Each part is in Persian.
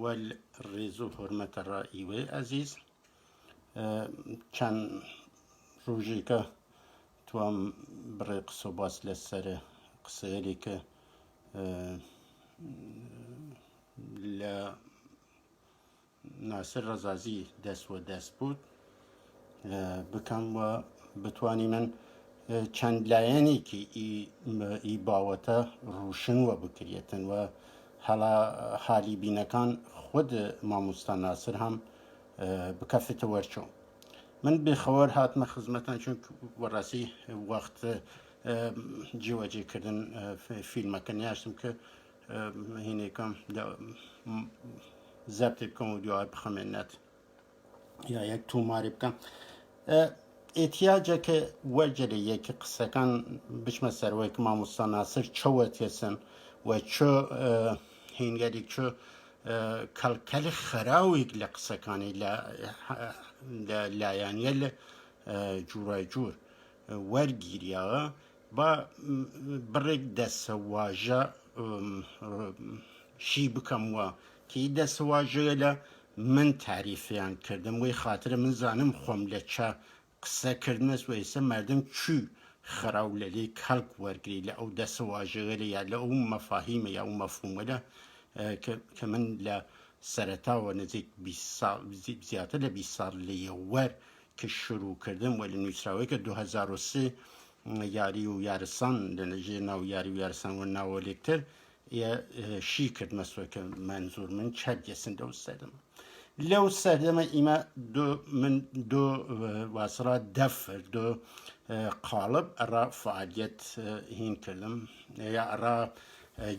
والرێزوو حرمەتە ڕائیوێ عزیز چەند ڕۆژێکە توام بڕێ قسە باس لەسەر قسەیەکە لە ناسر ڕەزازی دەستوە دەست بوو بکەم و بتوانی من چەند لایەنێکی ئی باوەتە ڕوشنوە بکرێتن و حالی بینەکان خود مامۆستا ناسر هەم بکەفتە وەرچۆ من بێخەوەر هاتمە خزمەتان چون وەڕاستی وەخت جێوەجێکردن فیلمەکە نیاشتم کە هینێکم زەبتێ بکەم و دوای بخەمێنێت یا یەک توماری بکەم ئێتیاجەکە وەرجەرەیەکی قسەکان بچمە سەرەوەی کە مامۆستا ناسر چۆوە تێسن و چۆ هینگەری چۆ کەلکەلی خەراوێک لە قسەکانی لە لایەنیە لە جوورای جوور وەرگیریەوە با بڕێک دەسەواژە شی بکەم وە کە دەسەواژەیە لە من تعریفیان کردم وی خاطرە من زانم خۆم لە چە قسەکردنەس و ئێستا مردم چوو خەراو لە لێ کەلک وەرگری لە ئەو دەسەواژەیە یا لە ئەو مەفاهیمە یا ئەو مەفهومەدا کە من لە سەرەتاوە نزیک زیاتر لە 20 ساڵ لێوەر کە شروع کردم و لە نووسراوەی کە 2003 یاری و یارستان لە نەژێ ناو یاری و یارستان و ناوەلێکتر شی کردمەسوە کە منزور من چەرگێسن دەو سەردەمە لەو سەردەمە ئیمە من دۆ واسڕا دەفر دۆ قالب ئەڕا فعالیەت هین کردم یا ئەڕا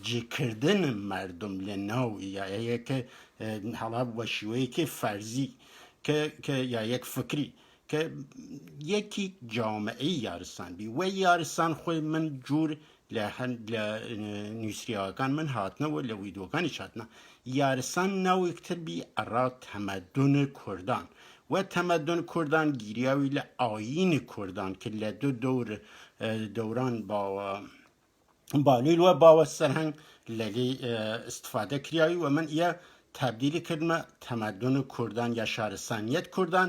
جێکردن مردم لە ناو یایەکە هەڵا بە شێوەیەکی فەرزی کە یا یەک فکری کە یەکی جامعەی یارستان بی وە یارستان خۆی من جوور لە نووسراوەکان من هاتنەوە لە ویدۆکانی هاتنە یارستان ناوێکتر بی ئەڕا تەمەدون کوردان و تەمەدون کوردان گیریاوی لە ئاینی کوردان کە لە دەوران باوە بالویل و باوە سەرهەنگ لە لێ استفادە کراوی و من ئیە تبدیلی کردمە تەمەدون کوردان یا شارستانیەت کوردان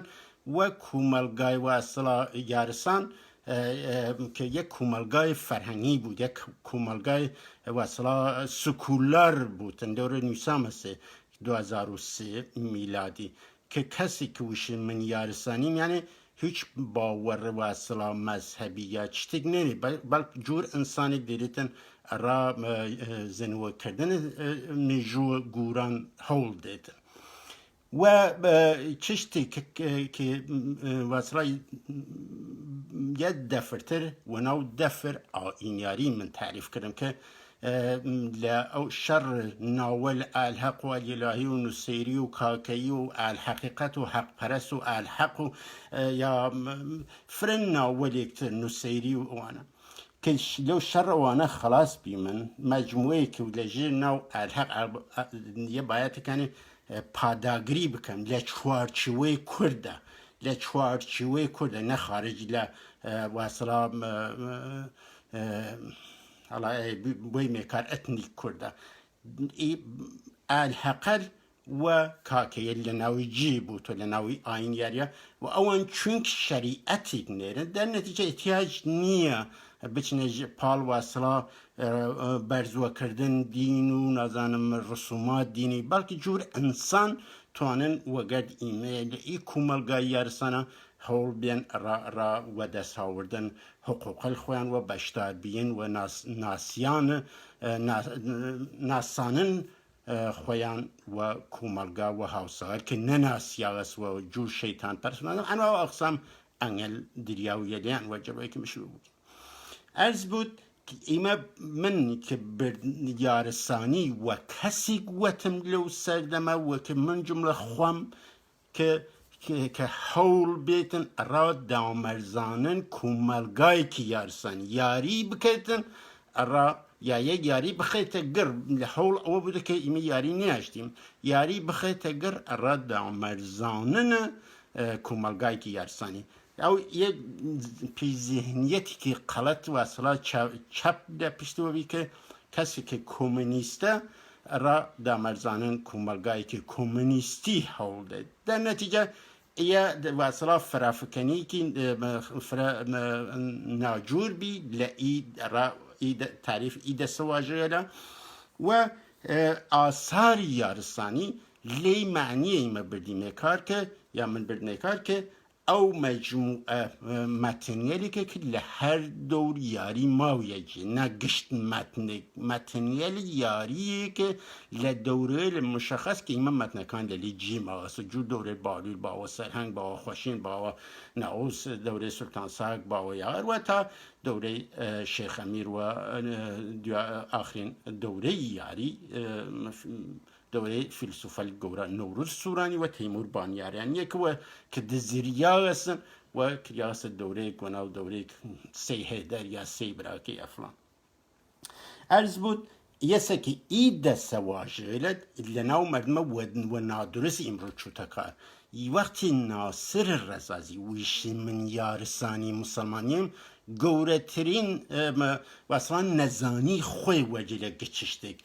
و کومەلگای واسڵا یارستان کە یەک کومەلگای فەرهەنگی بوو یەک کومەلگای واسڵا سکولار بووتن دەورە نووسامەسێ 2003 میلادی کە کەسی که وشی من یارستانیم یعنی هیچ باوەڕ واسڵا مەزهەبی یا شتێک نێنێ بەڵکو جور ئینسانێک دەرێتن ئەڕا زنوەکردن مێژووە گوران هەوڵ دێتن و چ شتێک کە واسڵا یە دەفرتر و ناو دەفر ئاینیاری من تعریف کردم کە لە ئەو شەڕ ناوەل ئالحەق و ئەلیلاهی و نوسەیری و کاکەیی و ئالحەقیقەت و حەقپەرەست و ئالحەق و یا فرن ناوەلێکتر نوسەیری و ئەوانە کە لەو شەڕەوانە خلاص بی من مەجموعەیەکی و لەژێر ناو ئالحەق یە بایەتەکانی پاداگری بکەم لە چوارچوەی کووردە لە چوارچوەی کووردە نە خارج لە واسڵا بۆی مێکار ئەتنیک کووردە ئالحەقەل و کاکەیە لە ناوی جێ بوو تۆ لە ناوی ئاینیاریە و ئەوان چونک شەریعەتێک نێرن دەرنەتیجە احتیاج نییە بچنە پاڵ واسڵا بەرزوەکردن دین و نازانم ڕسومات دینی بەڵکی جور ئینسان توانن وەگەرد ئیمێل ئی کومەلگای یارستانە هەوڵ بێن ڕا وە دەساوردن حقوقەی خۆیان وە بەشدار بین و ناسانن خۆیان و کومەلگا و هاوسەوار کە نەناسیاوەس و جوور شەیتان پەرسنانە ئەنواوە ئەقسام ئەنگەل دریاویە لێیان وەرجەبەیەکی مشروع بوو ئەرز بود ئیمە من کە یارستانی وە کەسێک وەتم لەو سەردەمە وەکە من جملە خۆم کە هەوڵ بێتن ئەڕا دامەرزانن کومەلگایەکی یارستانی یاری بکەیتن ئەڕا یا یەک یاری بخەیتە گەر لە هەوڵ ئەوە بوو کە ئیمە یاری نیاشتیم یاری بخەیتە گەر ئەڕا دامەرزاننە کومەلگایەکی یارستانی ئەو یەک پێیزێهنیەتێکی قەڵەت واسڵا چەپ لە پشتەوەبی کە کەسێکی کۆمونیستە را دامرزانن کومەلگایەکی کۆمونیستی هەوڵدێت در نەتیجە ئە واسڵا فرافکنیکی ناجور بی لە تعریف ئیدە سەواژەیەدا و ئاساری یارستانی لی معنی ایمە بردیمێ کار کە یا من بردنێ کار کە ئەو مەجموعە مەتنیەلێکە کە لە هەر دەور یاری ماویەجی نەگشت مەتنیەلی یاریەکە لە دەورەیە لە مشخص کە ئیمە مەتنەکان لەلی جیماوەسە جوور دەورەی باڵول باوە سەرهەنگ باوە خۆشین باوە ناوس دەورەی سولتان ساک باوە یاوە تا دەورەی شێخ ئەمیر و ئاخرین دەورەی یاری دەورەی فیلسوفە گەورە نەوروز سوورانی و تەیمور بانیاریان یەکەوە کە دزریاوەسن و کریاسە دەورەیەک و ناو دەورەیەک سەی هێدەر یا سەی براکەی ئەفلان ئەرز بود یەسەکی ئیدە سەواژێلت لە ناو مەردمە و نادرست ئیمڕۆ چوتە کار وەختی ناسر ڕەزازی ویشی من یارسانی مسلمانیم گەورەترین وەسڵان نەزانی خۆی وەجلە گچشتێک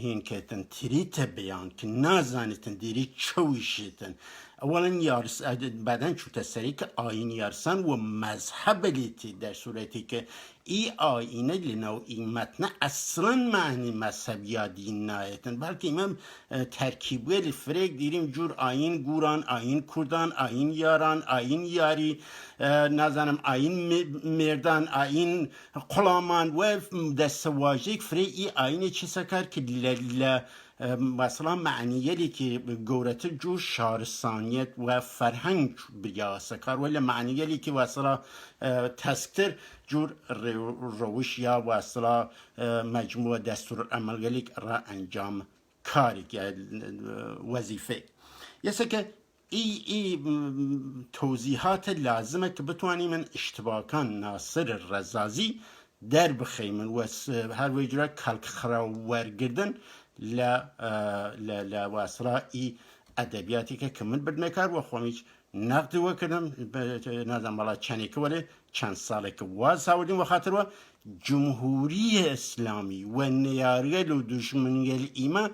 هینکێتن تریتە بەیان کە نازانێتن دیری چەویشێتن ئەوەڵەن بعدەن چوتە سەری کە ئاین یارسان و مەزهەبەلێتی در سوورەتی کە ئی ئاینە لەناو ئیمەتنە ئەسڵەن معنی مەزهەب یا دین نایەتن بەڵکە ئیمە تەرکیبووە لە فرێک دیریم جور ئاین گوران ئاین کوردان ئاین یاران ئاین یاری نازانم ئاین مێردان ئاین قوڵامان و دەسەواژەیەک فرێ ئی ئاینێکی سەکار کە لە مثلا معنیەلێکی گەورەتر جوور شارستانیەت و فەرهەنگ بریاسەکار و لە معنیەلێکی واسڵا تەسکتر جور ڕەوش یا واسڵا مەجموعە دەستور ئەمەلگەلێک ڕە ئەنجام کارێک یا وەزیفەیەک یەسەکە ئی تۆزیهاتە لازمە کە بتوانی من اشتباکان ناسر ڕەزازی دەربخەیمن و هەروەی جورە کەڵکخرا وەرگردن لە واسڕا ئی ئەدەبیاتێکە کە من بردمێ کار وە خۆمیش نەقدیوە کردم نازان بەڵا چەندێکە وەرێ چەند ساڵێکە واز هاوردین وە خاترەوە جمهوری ئیسلامی و نەیاریەل و دوژمنیەل ئیمە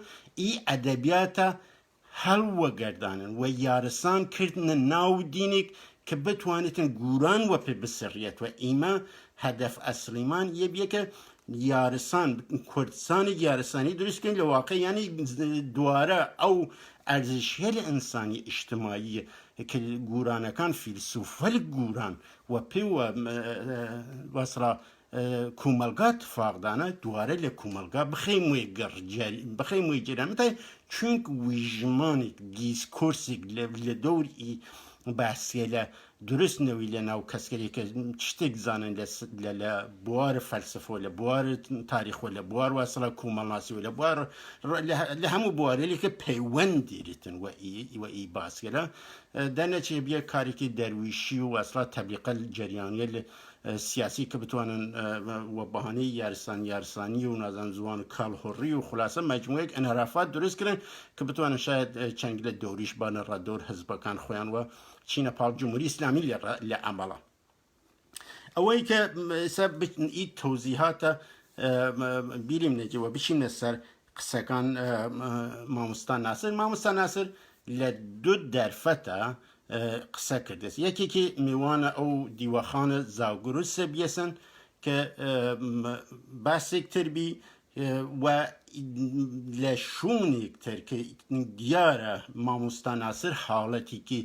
ئی ئەدەبیاتە هەڵوەگەردانن و یارستان کردنە ناو دینێک کە بتوانێتن گوران وە پێ بسڕیەت و ئیمە هەدەف ئەسلیمان یەبیەکە یارستان کوردستانی یارستانی دروستکەین لە واقع یعنی دوارە ئەو ئەرزشیە لە ئینسانی ئیجتیماعی کە گورانەکان فیلسوفەل گوران و پێ وەسڕا کومەلگا تفاقدانە دوارە لە کومەلگا بخەی موی جێرامەتە چونک ویژمانێک دیسکۆرسێک لە دەوری باسیە لە دروستنەوەی لە ناو کەسکەرێکە شتێک زانن لە بوارە فەلسفە لە بوارە تاریخ و لە بوار واسڵە کومەڵناسی و لە بوار لە هەموو بوارێکە پەیوەند دیرتن و ئی باسکەرە دەنەچێ بێ کارێکی دەرویشی و واسڵە تەبلیغە جەریانیە لە سیاسی کە بتوانن وە بەهانەی یارسانی و نازان زوان کاڵهۆڕی و خولاسە مەجموعەیەک ئەنەرافات دروستکردن کە بتوانن شاید چەند لە دەوریش بانە ڕەدۆر حزبەکان خۆیان وە چینە پاڵ جمهوری ئیسلامی لە ئەمەڵە ئەوەی کە ئێستا ئی تۆزیهاتە بیریم نەجێەوە بچینە سەر قسەکان مامۆستا ناسر لە دوو دەرفەتە قسە کردێت یەکێکی میوانە ئەو دیوەخانە زاوگروسە بیەسن کە باسێک بی و لە شوونێکتر کە دیارە مامۆستا ناسر حاڵەتێکی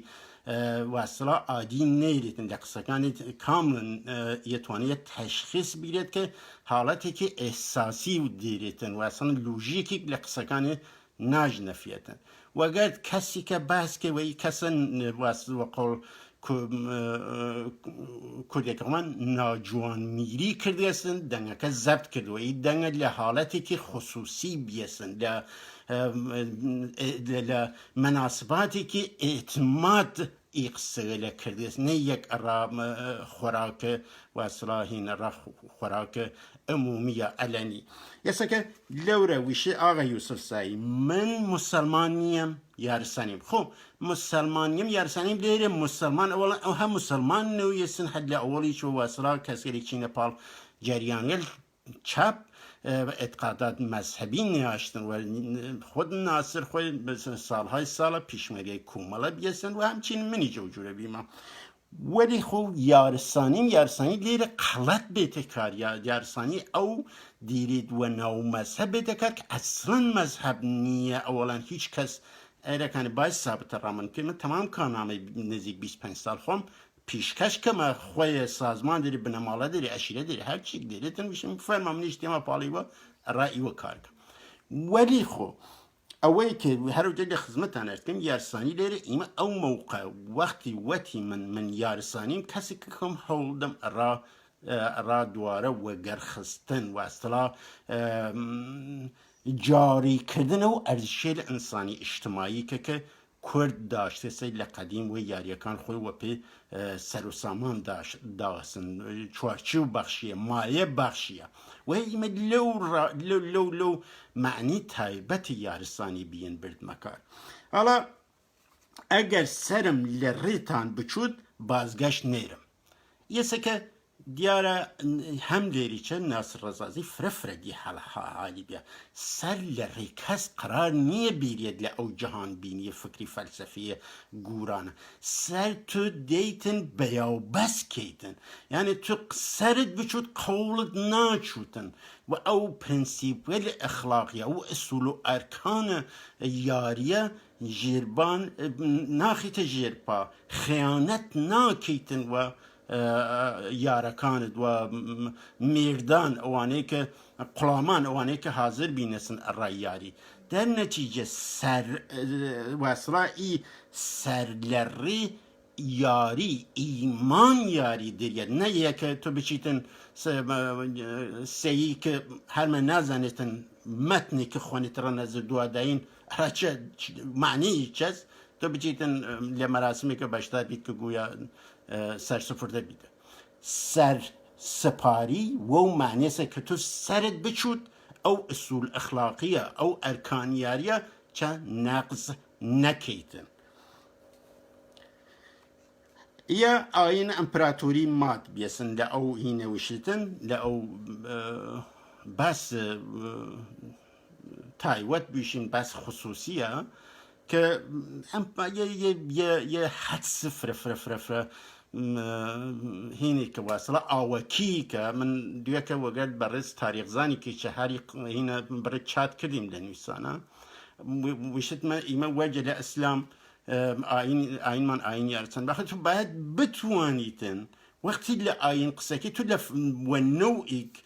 واسڵا عادی نەیرێتن لە قسەکانی کاملن یەتوانێت تەشخیص بیرێت کە حاڵەتێکی ئێحساسی و دیرێتن واسڵ لۆژیکی لە قسەکانی ناژنەفێتن وەگەر کەسی کە باسکەوەی کەسە وەقڵ کوردێکەکەمان ناجوان میری کردێسن دەنگەکە زەبت کردوەی دەنگە لە حاڵەتێکی خصوصی بیەسن لە مەناسباتێکی ئێتماد ئی قسە لە کردێس نە یەک خۆراکە واسڵا هینەڕە خۆراکە ئەمومیە ئەلەنی یەسەکە لەورە ویشی ئاغا یوسف سایی من مسلمان نیەم یارسانیم خۆ مسلمان نیەم یارسانیم لێرە مسلمان ئەو هەم مسلمان نەویەسن هەد لە ئەوەڵی چۆ واسڵا کەسێکی نەپاڵ جەریانگەل چاپ اعتقادات مذهبی نیاشتن و خود ناصر خود سالهای سال پیشمری کوملا بیستن و همچین منی جوجوره بیما ولی خو یارسانی لیر قلت بیت کار یارسانی او دیرید و نو مذهب بیت کار که اصلا مذهب نیه اولا هیچ کس ایره کنی باید ثابت رامن که من تمام کارنامه نزدیک 25 سال خوام پیشکش که ما خوی سازمان داری بنماله داری اشیره داری هر چی داری تن میشه میفرمام نیشتیم پالی و رای و کار ولی خو اولی که هر وجه خدمت انرتیم یارسانی داره اما او موقع وقتی من یارسانیم کسی که کم حولدم را دواره و گرخستن و اصطلاح جاری کردن و ارزشیل انسانی اجتماعی که کرد داشته سی لقدیم و یاریکان خوی و پی سر و سامان داشتن چوارچوب بخشیه مایه بخشیه و ایمه لو معنی تایبت یارسانی بین برد مکار حالا اگر سرم لریتان بچود بازگشت نیرم یه سکه دیاره هم دیری چه ناصر رزازی فرفره دی حالی بیا سر لری کس قرار نیه بیرید لعو جهان بینی فکری فلسفی گورانه سر تو دیتن بیاو بس کیتن یعنی تو سرت بچود قولت ناچوتن و او پرنسیپل اخلاقی او اصول و ارکان یاریه جیربان ناخیت جیرپا خیانت ناکیتن و یارکاند و میردان اوانه که قلامان اوانه که حاضر بینسن رایاری در نتیجه وصلا سرلری یاری ایمان یاری درید نه یکه تو بچیتن سیی که هر من نزنیتن متنی که خونیت را نزد دو داین را چه معنی چیز تو بچیتن لمراسمی که بشتر بید که گویا سر سفرده بیده سر سپاری و معنی که تو سرت بچود او اصول اخلاقیه او ارکانیاریه چه نقض نکیتن یا آین امپراتوری ماد بیسن لأو هینه وشتن لأو بس تایوت بیشین بس خصوصیه که یه حدس فرفره هینی که واصله آوکی که من دویه که وگرد برز تاریخ زانی که چهاری هینه برد چاد کردیم لنویسانه وشت ما ایما وجه لأسلام آین من آین یارتن بخاطر تو باید بتوانیتن وقتی لآین قصه که تو و نوعیک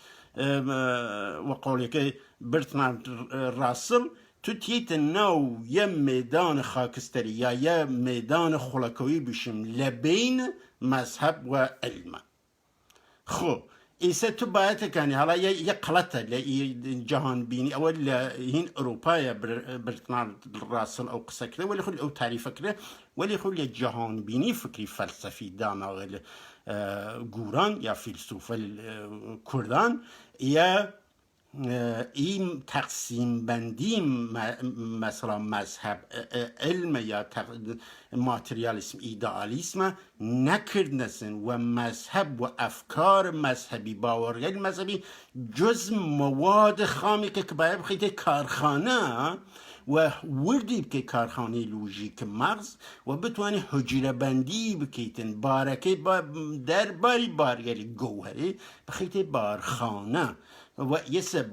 وقولی که برتمان راسل تو تیت نو یه میدان خاکستری یا یه میدان خلقوی بشیم لبین مذهب و علم خب ایسه تو باید کنی حالا یه قلطه جهان بینی اول هین اروپای برتمان راسل او قصه کرده ولی خود او تعریف کرده ولی خود جهان بینی فکری فلسفی دانا گوران یا فیلسوف کردان یا این تقسیم بندی مثلا مذهب علم یا ماتریالیسم ایدئالیسم نکردنسن و مذهب و افکار مذهبی باورهای مذهبی جز مواد خامی که باید بخیده کارخانه و وردی که کارخانه لوژیک مغز و بتوانی حجره بندی بکیتن بارکه در بارگری گوهری بخیده بارخانه و یه سه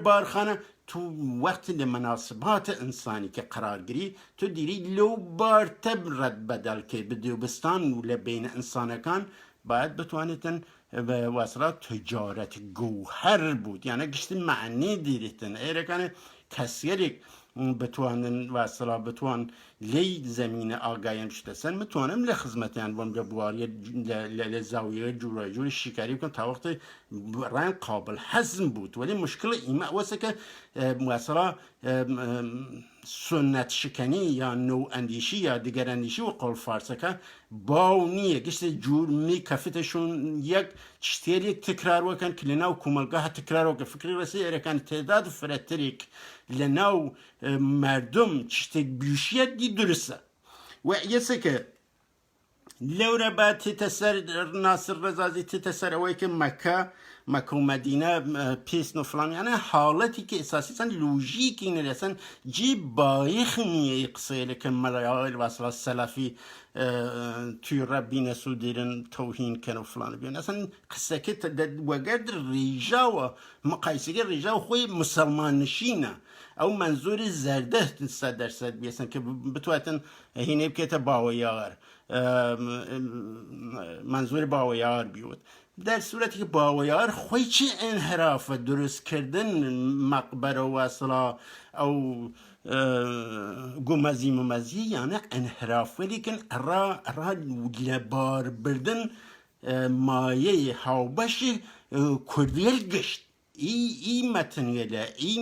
بارخانه تو وقت مناسبات انسانی که قرار گیری تو دیری لو بار تب رد بدل که بدوبستان و لبین انسانکان باید بتوانیتن و واسرا تجارت گوهر بود یعنی گشت معنی دیریتن ایره کنه کسیری بتوانن واسرا بتوان لی زمین آگایم شدسن متوانم لخدمتیان بام جبواری لزاویه جور شکاری کن تا وقت رنگ قابل هضم بود ولی مشکل ایما واسه که واسرا سنت شکنی یا نو اندیشی یا دیگر اندیشی و قول فارسه که باونیه گشت جور می کفتشون یک چشتیری تکرار وکن که لناو کمالگاه تکرار وکن فکری رسی ارکان تعداد فراتریک لناو مردم چشتی بیوشیت دی درسته و یسه که لورا بعد تتسر ناصر رزازی تتسر اوی که مکه و مدینه پیسن و فلان، یعنی حالتی که اساساً لوژیکی نیست، اصلا جی بایخ نیه قصه که ملایال واسه سلفی توی ربی نسو دیرن توهین کن و فلان بیان، اصلا قصه که وگرد ریجا و مقایسه که ریجا و خوی مسلمان نشینه او منظور زرده 100% بیسن که بتواتن هینه بکیت باویار منظور باویار بیود، در صورتی که باویار خوی چی انحراف درست کردن مقبره و اصلا او گمزی ممزی یعنی انحراف، ولیکن را لبار بردن مایه هاوبش کردیل گشت ای متنیله ای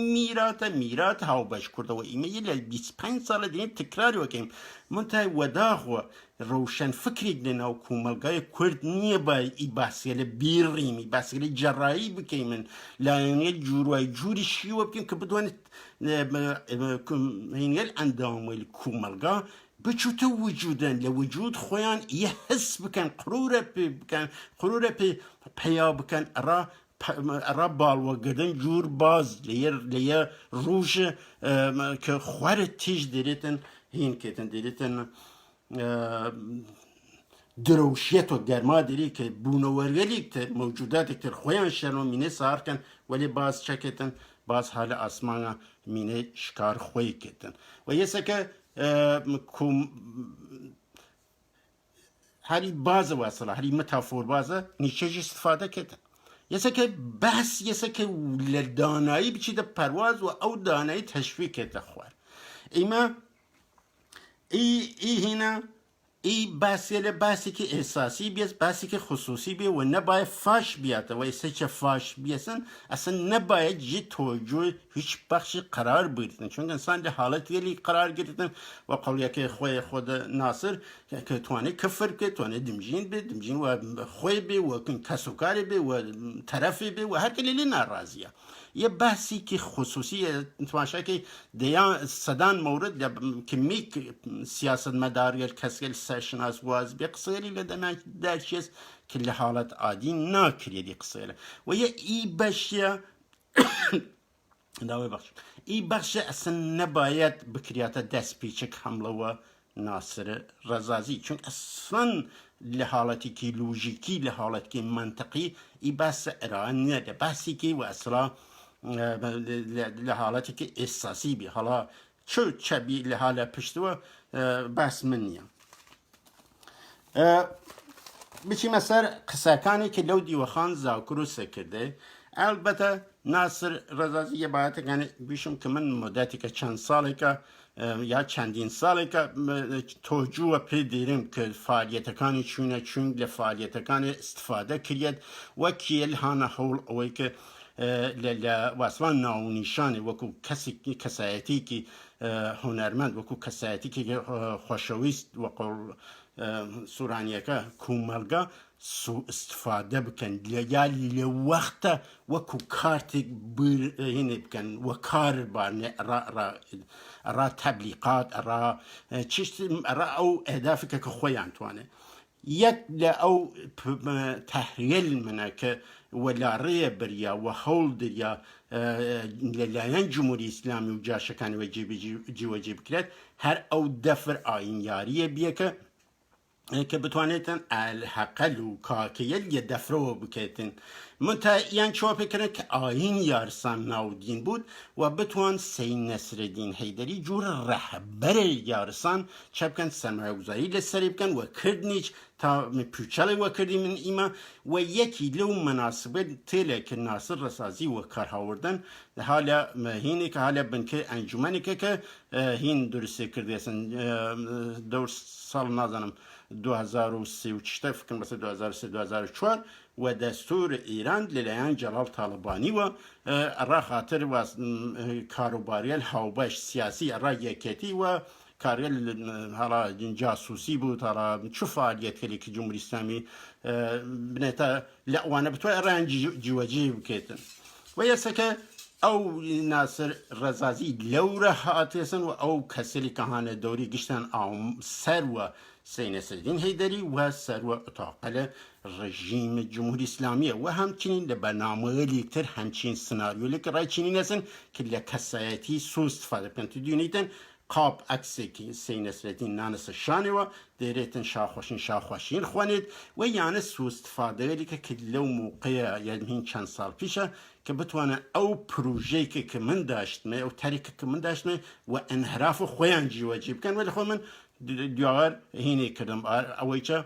میرات هاوبش کرده و ایمیل 25 سال دیگه تکرار وکیم منتهای وداغ روشن فکری دنا و کوملگای کرد نیه با ای بحثیل بیریم ای بحثیل جرایی بکیمن لانیل جوری شیوه بکیم که بدوانت هینیل اندام ویل کوملگا بچوت وجودن لوجود خویان یه حس بکن قرور پیا بکن را بالوگردن جور باز لیر روش که خوار تیج دیریتن هین کتن دیریتن دروشیت و گرما دیری که بونوورگلی که موجوداتی که خویان شرم مینه سار کن ولی باز چکتن باز حال آسمان مینه شکار خوی کتن و یه سکه هری باز واصله هری متافور بازه نیچه استفاده کتن یه سکه بحث یه سکه لدانایی بچیده پرواز و او دانایی تشویق کته خوار ایما ای هینا ای بحثی که احساسی بیست بحثی که خصوصی بیست و نباید فاش بیاته و ایسه چه فاش بیستن اصلا نباید جی توجه هیچ بخشی قرار بگیرتن، چون انسان ده حالت یلی قرار گیرتن و قولیه که خود ناصر که توانه کفر که توانه دمجین و خوی بی و کسوکاری بی و طرفی بی و هر کلیلی ناراضیه. یه بحثی که خصوصی تماشا که دیان صدان مورد که میک سیاست مداری کسیل سرشناس واز بی قصیری لدمان در چیز که لحالت عادی ناکریه دی قصیره و یه ای بشیه داوی بخش ای بخش اصلا نباید بکریات دست پیچک حمله و ناصر رزازی، چون اصلا لحالتی که لوژیکی لحالتی که منطقی ای بحث ارائه نیده، بحثی که و اصلا لحالتی که احساسی بی حالا چه بی لحاله پشتو بحث من نیه بچی مثلا قصاکانی که لو دیوخان زاکرو سکرده. البته ناصر رزازی یه باید یعنی بیشم که من مدتی که چند سالی که یا چندین سالی که توجه پی دیرم که فعالیتکانی چون لفعالیتکان استفاده کرید و کیل هانه حول اوی که واصلا ناونیشانی وکو کسایتی که هنرمند وکو کسایتی که خوشویست وکو سورانیه که کوملگا سو استفاده بکن یا لوقت وکو کارتک هینه بکن و کار بارنه را تبلیغات را او اهدافی که خویان توانه یک او تحلیل منه که ولاره بریا و حول دریا للاین جمهوری اسلامی و جاشکانی و جیب کرد هر او دفر آین یاریه بیه که بتوانیتن الحقل و کاکیل یه دفرو بکیتن منتها یعنی چوه بکنه که آین یارسان ناودین بود و بتوان سید نصرالدین حیدری جور رهبر یارسان چه بکن سرمایه گذاری لسری بکن و کردنیچ تا پیچاله و کردی من ایما و یکی لو مناسبه تیله که ناصر رسازی و کار هاوردن حالا هینی که حالا بنکه انجمنی که هین درسته کردیسن دور سال نازنم 2034 فکر مثلا 2003-2004 و دستور ایران للیان جلال طالبانی و را خاطر و کاروباریل هاوبش سیاسی را یکیتی و کاریل حالا جاسوسی بود حالا چو فعالیت کلی که جمهوری اسلامی بنیتا لعوانه بتوی رنج جواجی بکیتن و یسا که او ناصر رزازی لوره هاتیسن و او کسری کهانه دوری گشتن او سر و سید نصرالدین حیدری و سر و اتاقل رژیم جمهوری اسلامی و همچنین لبرنامه لیکتر همچین سناریو لیک رای چینی نسن که لکسایتی سو استفاده کن تو دیونیتن قاب عکسی که سید نصرالدین نانس شانه و دیریتن شاخوشین خوانید و یعنی سو استفاده لیک که لو موقع یعنی هین چند سال پیشه که بتوانه او پروژه‌ای که من داشتم او طریقی که من داشتم و انحراف خویان جیوجی بکن ولی خو من دیار هینی کردم اوی چه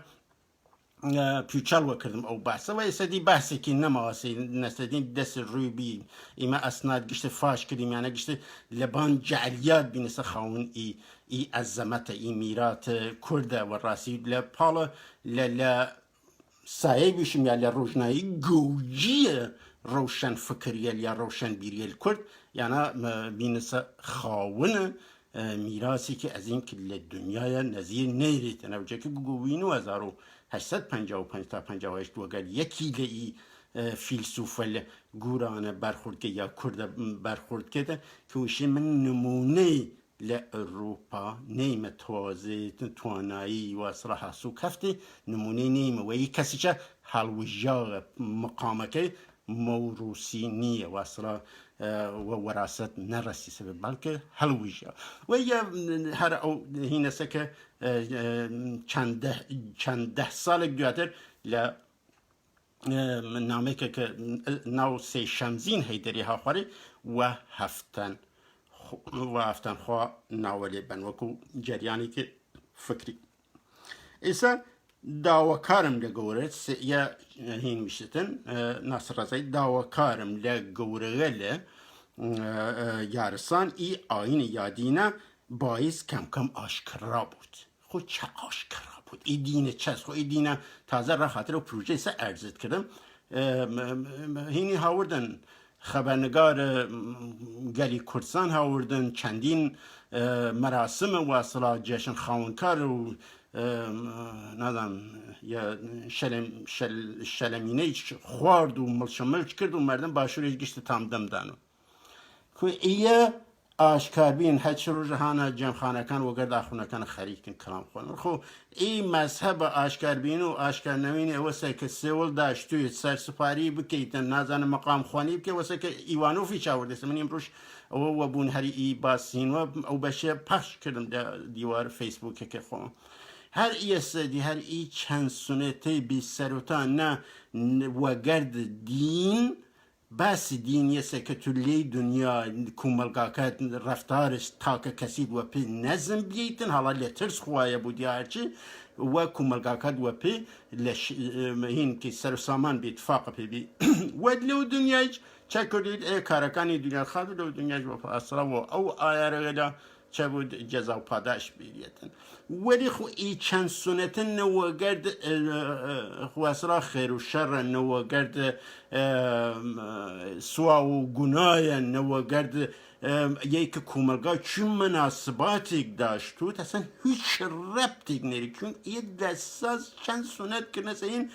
پیچال وکردم او بحثه و ایسادی بحثی که نماسی نستدین دست روی بی ایما اسناد گشت فاش کردیم یعنی گشت لبان جعلیات بینست خاون ای عظمت ای میرات کرده و راسی لپالا سایه بیشم یا لروجنایی گوجیه روشن فکریل یا روشن بیریل کرد یعنی بینست خاون میراثی که از این کل دنیای نظیر نیرید نوجه که گوینو 1855 تا 58 وگل یکی لی فیلسوف گورانه برخورد که یا کرد برخورد کرده که وشی من نمونه لأوروبا نیم توازی توانایی و صراحة سو کفته نمونه نیم و یک کسی چه حلوجا مقامه که موروسی نیه و اصلا و وراثت نرسی سبب بلکه حلوجا و یا هر او هینه سکه چند ده سال دواتر ل نامه که ناو سی شمزین هیدری ها خوری و هفتن خواه ناولی بن وکو جریانی که فکری ایسا داوکارم لگورت یا هین میشتن ناصر رضایی داوکارم لگورت یارسان ای آین یادینه باعث کم کم آشکرا بود خود چه آشکرا بود ای دینه چست خود ای دینه تازه را خاطر و پروژه سه ارزید کردم هینی هاوردن خبرنگار گلی کردستان هاوردن چندین مراسم واصله جشن خاونکار و نادم یا شلمینه خوارد و ملچملچ کرد و مردم باشوریش گشت تام دم دانو که ایه آشکار بین هچ رو جهانا جمخانه کن و گرد آخونه کن خریک کن کلام خون خو ای مذهب آشکار بین و آشکار نوین واسه که سوال داشت توی سر سپاری بکیتن نازن مقام خوانی بکی واسه که ایوانوفی چاورده من امروش و بون هری ای باسین و او بشه پخش کردم دیوار فیسبوک که خون هر ایستادی هر ای چند سنته بی سروتان نه و گرد دین بس دین یسه که تولی دنیا کوملگاکت رفتارش تاک کسید و پی نظم بیتن حالا لترس خواهی بودی هرچی و کوملگاکت و پی هین که سر سامان بی اتفاق پی بی و لو دنیایش چه کردید ای کارکانی دنیا خواهد لو دنیایش و اصلا و او آیاره غدا چه بود جزا و پاداش بیریتن ولی خو ای چند سنتن نوگرد خواسرا خیر و شر نوگرد سوا و گناه نوگرد یک کوملگاه چون مناسباتی داشت تو اصلا هیچ ربطی نری چون ای دستاز چند سنت که نسا این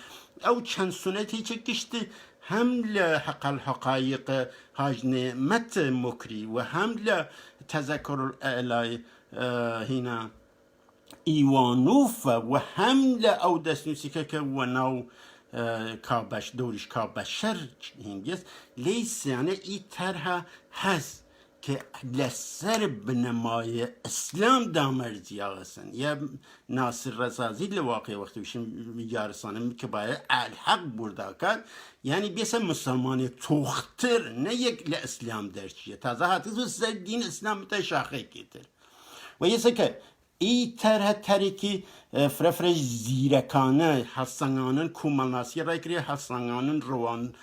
او چند سنت هیچ کشتی هم لحق الحقائق هاج نعمت مکری و هم لتذکر الالای هنا ایوانوف و هم او دستنوسی که و نو کابش دورش کابشر هنگیست لیس یعنی ای طرح هست که لسر بنمای اسلام دامرزی آغسن یا ناصر رزازی لواقع وقتی بشیم یارسانه که باید الحق برده کرد یعنی بیسه مسلمانی توختر نه یک لاسلام درچیه تازه حتی سر دین اسلام تا شاخه کتر و یسه که ای طرح ترکی فرفرش زیرکانه حسنگانن کومالناسی رای کریه حسنگانن روان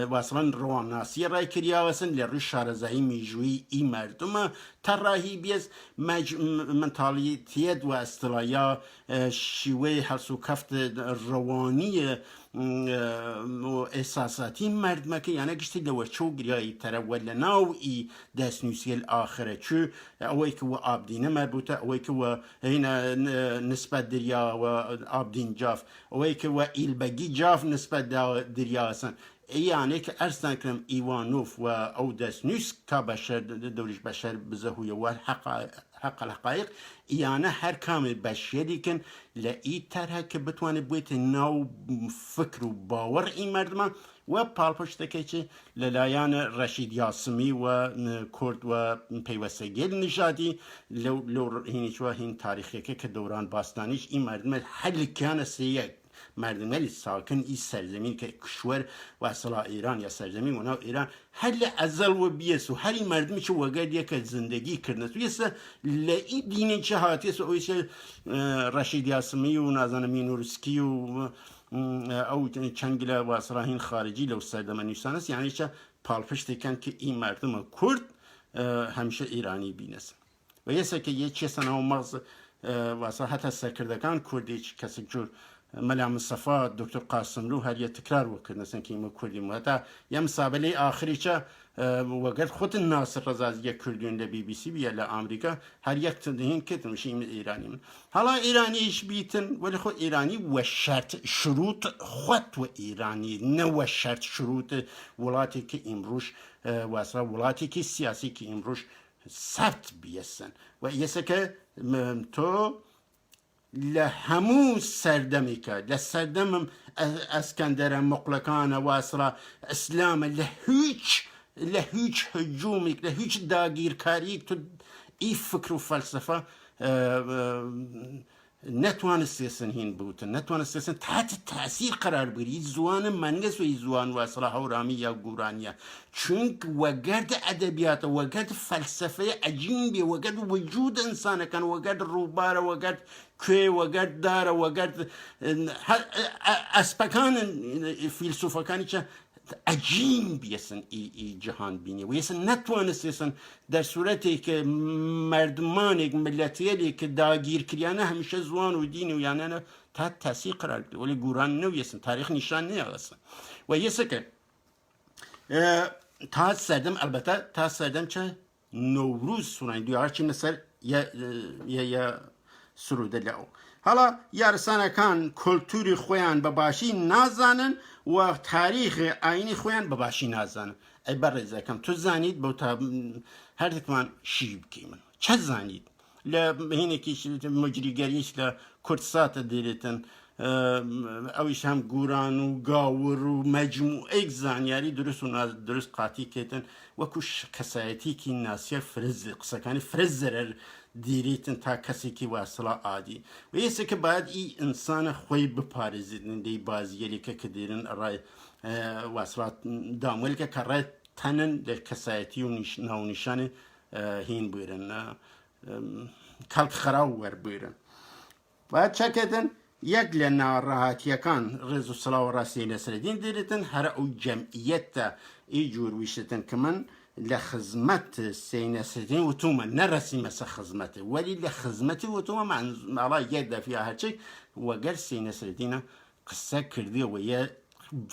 واصلا روانناسی رای کریه واسن لروی شارزایی میجوی ای مردم طراحی بیز منتالیتیت و اصطلاحیا شیوه حس و کفت روانی و احساساتی مردمه که یعنی گشتی دوچو گریایی تره ولی نوعی دستنوسی الاخره چو اوی که و آبدینه مربوطه اوی که و هینا نسبت دریا و آبدین جاف اوی که و ایلبگی جاف نسبت دریا هستن يعني كأرسلان كلام إيوانوف أو داسنوس كبشر دوريش بشر بزهوية حق الحقائق يعني هر كامل بشري كان لأي ترها كبتوان بويت ناو فكر وباور إي مردمان و پالپشت تکیچه للایان رشید یاسمی و کرد و پیوستگیل نژادی لو هینی شو هین تاریخی که دوران باستانیش این مردم حل کان سیگ مردم ساکن این سرزمین که کشور و اصلا ایران یا سرزمین و ایران حل ازل و بیس و هر مردم چه وگرد یک زندگی کردن تو یسه لی دینی چه هاتی سو اویش رشید یاسمی و نازن مینورسکی و او چنگله و اصلاحین خارجی لو سردم نیستانست یعنی چه پالپشتی کن که این مردم کرد همیشه ایرانی بینست و یه که یه چه سنه و مغز و اصلا حتی سرکردگان کردی کسی جور ملا مصطفى دكتور قاسم لو هر تكرار وكرنا سن كيما كردي متا يم سابلي اخري چا وقت خود الناصر رزازيه كردون لبي بي سي بي لا امريكا هر يك تدهين كتم شي ايراني هلا ايراني ايش بيتن ولا خو ايراني وشرط شروط خط و ايراني نو شرط شروط ولاتي كي امروش واسرا ولاتي كي سياسي كي امروش ثبت بيسن و يسكه تو لهمو سردمی که لسردم اسکندر مقلقان واسرا اسلام لهیچ هجومی لهیچ داگیرکاری تو ای فکر و فلسفه نتوان استيسن هين بوتن نتوان استيسن تحت تأثير قرار بگیری زوان منگس و زوان واسرا هورامی یا گورانیا چونك وقت ادبیات وقت فلسفه عجیبی وقت وجود انسان كان وقت روباره وقت كوي وقت داره وقت اسبکان فیلسوفا كان عجیب بیسن ای جهان بینی و یسن نتوانستیسن در صورتی که مردمانی ملتیلی که داگیر کریانه همیشه زوان و دین و یعنی نه تا تاثیر قرار بده ولی گوران نو یسن تاریخ نشان نیاغسن و یسن که تا سردم البته تا سردم چه نوروز سرانی دیار چی مثل یا سروده لعو حالا یارسانه کان کلتوری خویان بباشی نازانن و تاریخ آینی خویان بباشی نازانن ای برزه کم تو زانید با هر دکمان شیب کیمن چه زانید لهینه کیش مجریگریش لکردسات دیرتن اویش هم گوران و گاور و مجموعه زانیاری درست قاطی کتن و کش کسایتی که ناسیه فرز قصکانی فرزر دیریتن تا کسی که واصلا عادی و یه که باید ای انسان خوی بپارزیدن دی بازیلی که دیرن رای واصلا دامولی که رای تنن در کسایتی و نشان هین بیرن کلک خراو ور بیرن باید چه کتن یک لناراحتی کان رزو صلاح و راسی نسردین دیریتن هر او جمعیت ای جور ویشتن که من لخدمت سينسرين وتوما نرسي مس خدمته ولي لخدمتي وتوما مع الله يدا فيها هالشيء وقال سينسرين قصة كردية ويا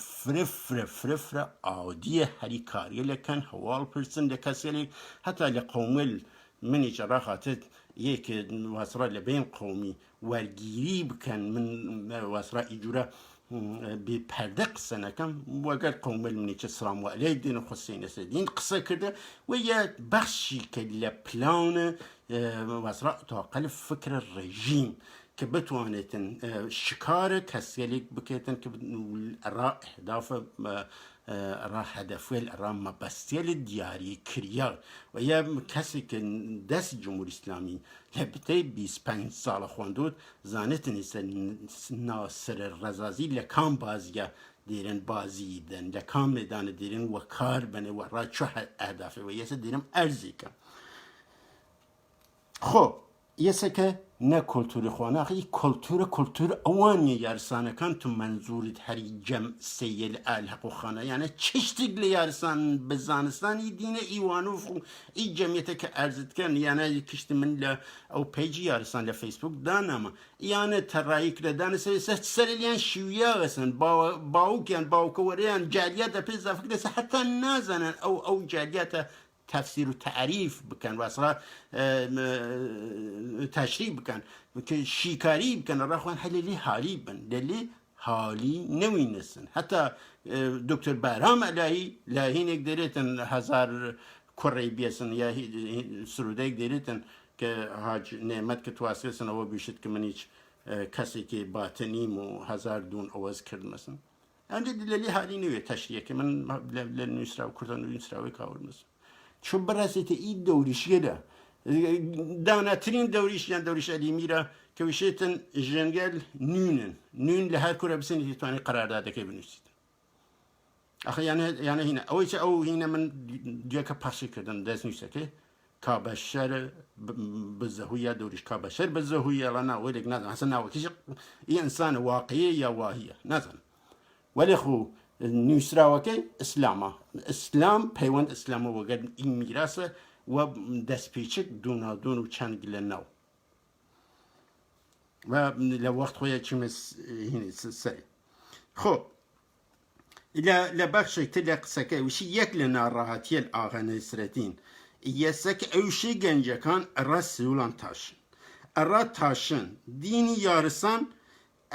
فرفرة عادية هريكارية لكن هوال برسن لكسيلي حتى لقوم من إجراءات يك واسرة لبين قومي ورجيب كان من واسرة إجراء بپردق سنه کم وگر قوم منی چه سلام و علیدین و حسین سدین قصه کرده و یه بخشی که لپلان واسرا تاقل فکر رژیم که بتوانیتن شکار کسیلی بکیتن که را اهداف را هدفیل را مبستیل دیاری کریا و یه کسی که دست جمهوری اسلامی لبته 25 سال خواندود زانت نیست ناصر رزازی لکام بازیه دیرن بازیدن لکام میدان دیرن و کار بنه و را چه اهدافه و یه دیرم ارزی کن خب یه که نه کلتور خوانه اخی کلتور اوانی یارسانه کن تو منظورت هری جمع سیل الحق و خانه یعنی چشتگ لیارسان بزانستان ای دین ایوانو ای جمعیت که ارزد کن یعنی کشت من او پیجی یارسان لفیسبوک دانم یعنی ترایک لدان سریلیان شویا غسن باوکیان وریان جالیات پیزا فکرس حتی نازنن او جالیات تفسیر و تعریف بکن و اصلا تشریح بکن که شیکاری بکن را خوان حالی بن دلی حالی نوینسن حتی دکتر بارام ئەلایی لاهینێک دەرێتن هزار کوڕی بێسن یا سرودەیەک دەرێتن کە هاج نێمەت کە تواسێسنەوە بیشت کە من هیچ کەسێکی باتنیم و هزار دوون ئەوەز کرد مەسن ئەنجە لەلی حالی نوێ تەشریەکە من لە نووسرا و کوردان نووسراوی کاور مەسن چون بەڕاستێتە ئی دەوریشیەدا داناترین دەوریشیان دەوریش ئەلیمیرە کە وشێتن ژەنگەل نون لە هەر کوورە بسنی توانێت قەراردادەکەی بنووسیت ئەخە یانە هینە ئەوەی چ ئەو هینە من دیێکە پاشی کردن دەست نووسەکەی کابەشەر بزەهویە دەوریش کابەشەر بزەهویە لە ناوەیەک نازانم هەسە ناوەکیش ئینسانە واقعیە یا واهیە نازانم وەلی خۆ نووسراوەکەی ئیسلامە ئیسلام پەیوەند ئیسلامە وەگەر ئین میراسە و دەستپێچک دوونادون و چەند لە ناو و لە وەخت خۆیە چمە سەری خۆ لە بەخشێک تر لە قسەکەی وشی یەک لە ناڕاهەتیە ئاغا نەسرەتین یەسەک ئەوشی گەنجەکان ئەڕا سیوڵان تاشن ئەڕا تاشن دینی یارسان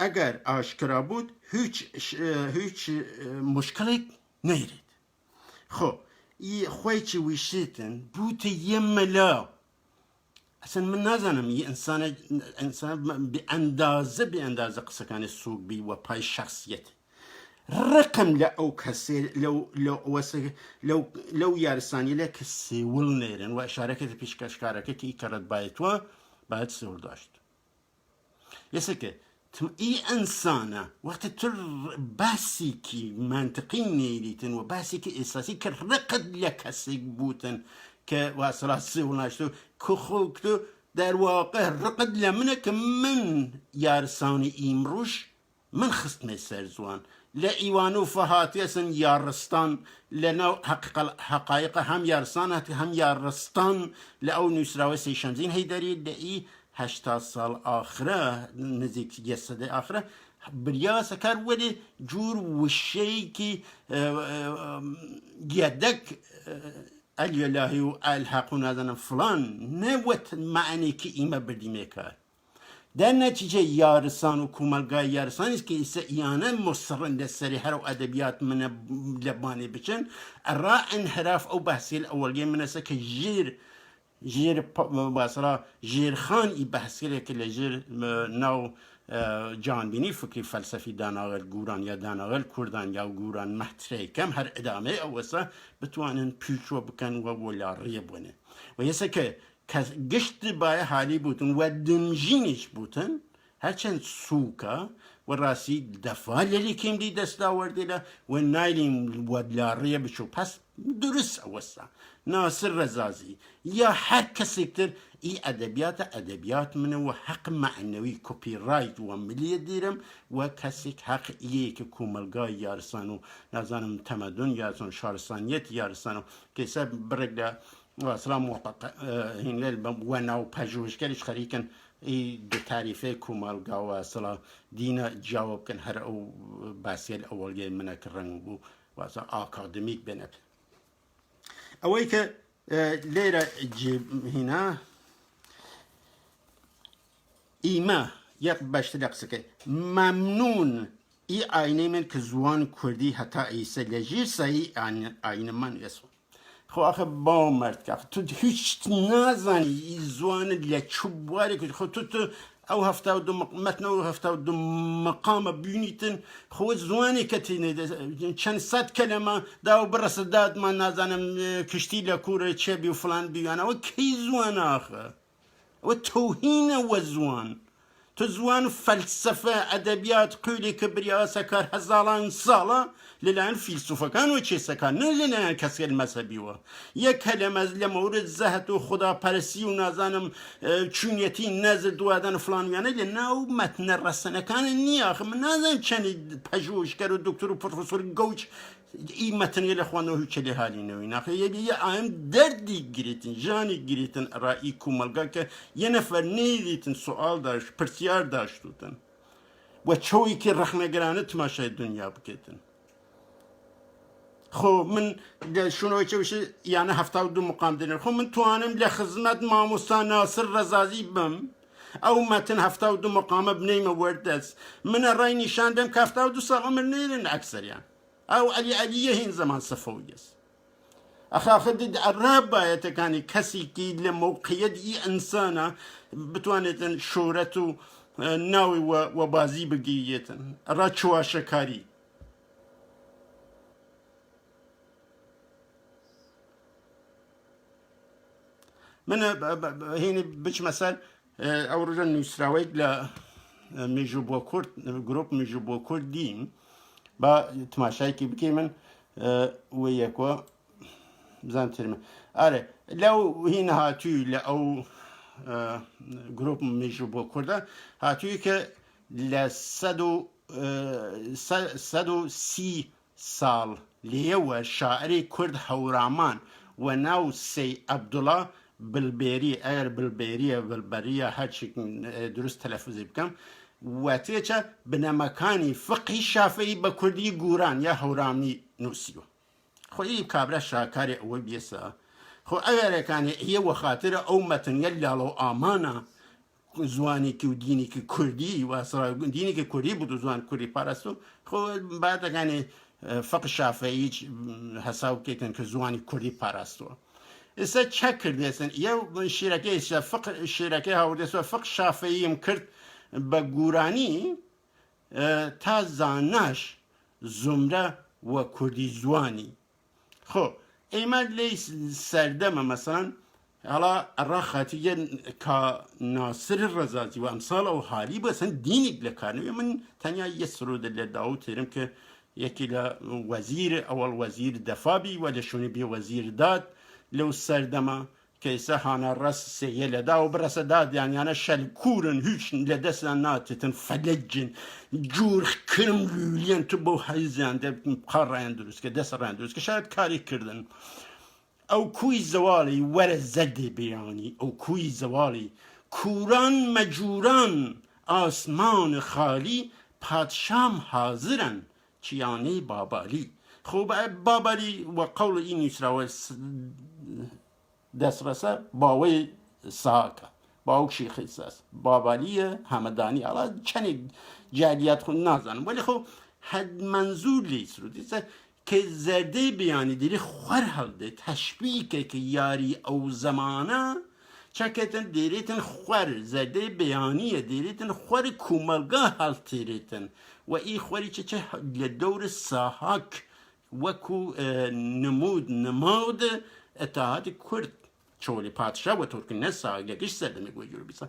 ئەگەر ئاشکرا بوود هیچ مشکلێک نەیرێت خۆ خۆی چی ویشێتن بوتە یە مەلا ئەسن من نازانم ئینسان بێئەندازە قسەکانی سووک بی وە پای شخصیەت ڕقم لە ئەو کەسێ لەو یارسانی لە کە سێوڵ نێرن و ئەشارەکە پیشکەشکارەکە کەڕەت باەتوە باید سێوڵ داشت یەسەکە ئی ئەنسانە وەختە تر باسێکی منطقی نێریتن و باسێکی ئێساسی کە ڕقت لە کەسێک بوتن کە واسەڵات سێوڵ ناشتو کۆخۆکتو دەرواقع ڕقت لە منە کە من یارسانی ئیمڕۆژ من خستمە سەر زوان لە ئیوان و فەهاتێسن یارستان لەناو حەقایقە هەم یارسان هەم یارستان لە ئەو نووسراوە سەیشەمزین هەیدەری لە ئی 80 ساڵ ئاخرە نزیک یەسەدەی ئاخرە بریاسەکار وەرێ جوور وشەیەکی گیەدەک ئەلیەلاهی و ئەلحەق و نازانم فڵان نەوەت معنێکی ئیمە بردیمێکار در نتیجه یارسان و کومەلگای یارسانیست کە ئێستا ئیانە مصڕن لەسەری هەرو ئەدەبیات منە لەبانێ بچن ئەڕا ئەنحراف ئەو بەحسی ئەوەلگەی منەسە کە ژێر باسەڵا ژێرخانی بەحسیرێکە لە ژێر ناو جانبینی فکری فەلسەفی داناغەل گوران یا داناغەل کوردان یا گوران مەحترەی کەم هەر ئەدامەی ئەوەسە بتوانن پیچوە بکەن وە بۆ لاڕیە بوونێ و یەسە کە گشت باە حالی بوتن و دمژینیش بوتن هەرچەند سووکە و ڕاستی دەفا لەلی کێمری دەستاوەردێدا و نایلیم وەدلاڕیە بچوو پس درست ئەوەستا ناسر ڕەزازی یا هەر کەسێکتر ئی ئەدەبیاتە ئەدەبیات منە و حەق معنەوی کۆپیڕایت وە ملیە دیرم و کەسێک حەق یەکە کومەلگای یارسان و نازانم تەمەدون یارسان شارستانیەت یارسان و کەسە بڕێک لە واسەڵام موفق هینلێل وە ناو پەژوهشگەریش خەریکن دو تعریفەی کومەلگا واسەڵا دینە جاوە بکەن هەر ئەو باسیێل ئەوەڵگەی منە کە ڕەنگ بوو واسە ئاکادمیک بێنێت ئەوەی کە لێرە هینا ئیمە یەک بەشتر لە قسەکەی مەمنون ئی ئاینەی من کە زوان کوردی هەتا ئیسە لە ژیر سایی ئاینەمان ئێسۆ خۆ ئەخە باو مەردکە تو هیچ نازانی زوانت لە چوبوارێک خۆ تو ئەو هەفتا و مەتنەوە هەفتا و مەقامە بینیتن خۆ زوانی کە چەند سەد کەلەمە داو بڕەسە دادمان نازانم کشتی لە کوورە چێبی و فلان بیوانەوە کەی زوان ئاخە ئەوە تەوهینە وە زوان تو زوان فەلسەفە ئەدەبیات قولی کە بریاسەکار هەزاڵان ساڵە لەلایەن فیلسوفەکان و چێسەکان نە لەلایەن کەسێک مەسەبیوە یەک کەلەمە لە مەورد زەهەت و خوداپەرستی و نازانم چونیەتی نەزر دوادان فلانویانە لە ناو مەتنە ڕەسەنەکانە نییە ئەخە من نازانم چەندی پەژوهشکەر و دکتۆر و پرۆفێسۆر گەوچ ئی مەتنێ لە خوانەوە هیچ لێ هالینەوەی ناخە یە ئایم دەردی گرێتن ژانی گرێتن ڕایی کومەلگا کە یە نەفەر نێدیتن سوال داشت پرسیار داشتوتن و چۆیکی ڕەخنەگەرانە تماشای دنیا بکێتن خۆ من لە شوونەوەی چەوشی یانە هەفتا و دوو مقام دێنێ خۆ من توانم لە خزمەت مامۆستا ناسر ڕەزازی بم ئەو مەتن هەفتا و دوو مقامە بنەیمە وەردەست منە ڕای نیشان دەم کە هەفتا و دوو ساڵ عومر نێرن ئەکسەریان ئەو ئەلیە هین زەمان سەفەویەس ئەخاخدید ئەڕابایەتەکانی کەسێکی لە مەوقعەتی ئینسانە بتوانێتن شۆرەت و ناوی وە بازی بگیرێتن ڕا چواشەکاری من هینی بچمە سەر ئەو ڕۆژە نووسراوەیەک لە مێژوو بۆ کورد گرۆپ مێژوو بۆ کورد دیم با تماشایکی بکەی من وە یەکوە بزانترمە ئارێ لەو هین هاتووی لە ئەو گرۆپ مێژوو بۆ کوردە هاتووی کە لە 130 ساڵ لێوە شاعری کورد هەورامان و ناو سەی عەبدوڵا بلبێری ئەگەر بلبێریە بلبەریە هەرچی دروست تەلەفوزی بکەم واتێچە بنەمەکانی فقی شافعی بە کوردی گوران یا هەورانی نووسیوە خۆی کابرا شاکاری ئەوە بێسە خۆ ئەگەرەکانی ئێوە خاترە ئەو مەتنگە لاڵە و ئامانە زوانێکی و دینێکی کوردی واسڕ دینێکی کوردی بود و زوان کوردی پاراست و خۆ باتەکانی فق شافعی هەساو بکەیتن کە زوانی کوردی پاراستووە ئێستا چە کردێسن ئێو شیرەکەی شیرەکەی هاوردێسوە فق شافعیم کرد بە گورانی تا زاناش زمرە وە کوردی زوانی خۆ ئێمە لێی سەردەمە مەسەڵەن هەڵا ئەڕا خاتیگە کا ناسر ڕەزاتی و ئەمساڵ ئەو حالی بەسەن دینێک لە کارنەوێ من تەنیا یە سرودە لە داو تێرم کە یەکی لە وەزیر ئەوەڵ وەزیر دەفابی و لە شوێنی بێ وەزیر داد لەو سەردەمە کە ئێستا هانە ڕەس سێیە لەدا و بڕەسە دادیانیانە شەلکورن هیچ لە دەستیان ناتێتن فەلەجن جوور کرم لولیان تو بۆ حەیزیان قاڕیان دروست کە دەست ڕیان دروست کە شاید کاری کردن ئەو کوی زەواڵی وەرە زەردێ بێیانی ئەو کوی زەواڵی کووران مەجووران ئاسمان خالی پادشام حازرن چیانەی بابالی خۆ بابالی وە قەوڵ ئی نووسراوە دەستڕەسە باوەی ساکە باوک شێخی ساس بابالیە هەمەدانی ئەڵا چەندێک جالیات خۆ نازانم وەلی خۆ هەد مەنزوور لێی سرودی کە زەردەی بیانی دیری خوەر هەڵدێ تەشبیکە کە یاری ئەو زەمانە چەکەتن دێرێتن خوەر زەردەی بەیانیە دێرێتن خوەر کومەلگا هەڵتێرێتن و ئی خوەری چە لە دەورە ساهاک وەکو نمود نماود ئەتەحادی کورد چۆلی پادشا و تورکنە ساگەگەش سەردەمی بۆی جوور بیسە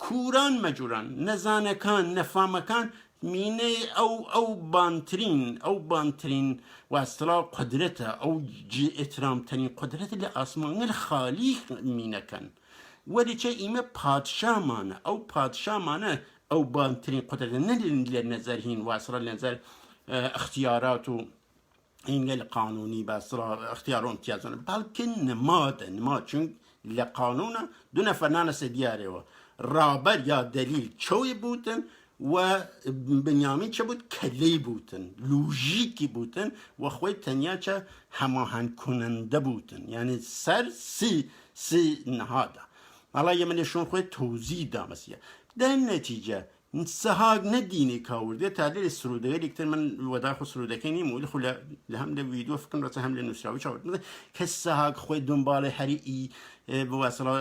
کووران مەجووران نەزانەکان نەفامەکان مینەی ئەو بانترین واستڵا قدرەتە ئەو ئێترامترین قدرەتە لە ئاسمانگەر خالی مینەکەن وەلی چە ئیمە پادشامانە ئەو پادشامانە ئەو بانترین قدرەتە نە لە نەزەر هین واستڵا لە نەزەر اختیارات و اینگە لە قانونی باستڵا اختیار و امتیازانە بەڵکە نمادە نماد چون لە قانونە دوو نەفەر نانەسە دیارەوە ڕابەر یا دەلیل چۆی بوتن و بنیامین چه بود کلی بودن لوژیکی بودن و خۆی تەنیا چە هەماهەنگ کننده بودن یعنی سەر سی نهادا حالا یە منێشون خۆی تۆزی دامەسیە در نەتیجە سەهاگ نەدینی کاوردێ تا لێ سرودەیەکتر من وەداخۆ سرودەکەی نیم و لە هەم لە ڤیدیۆ فکرم ڕەچە هەم لە نووسراوی چاوەڕ کە سەهاگ خۆی دنبالە هەری ئی بواسەڵا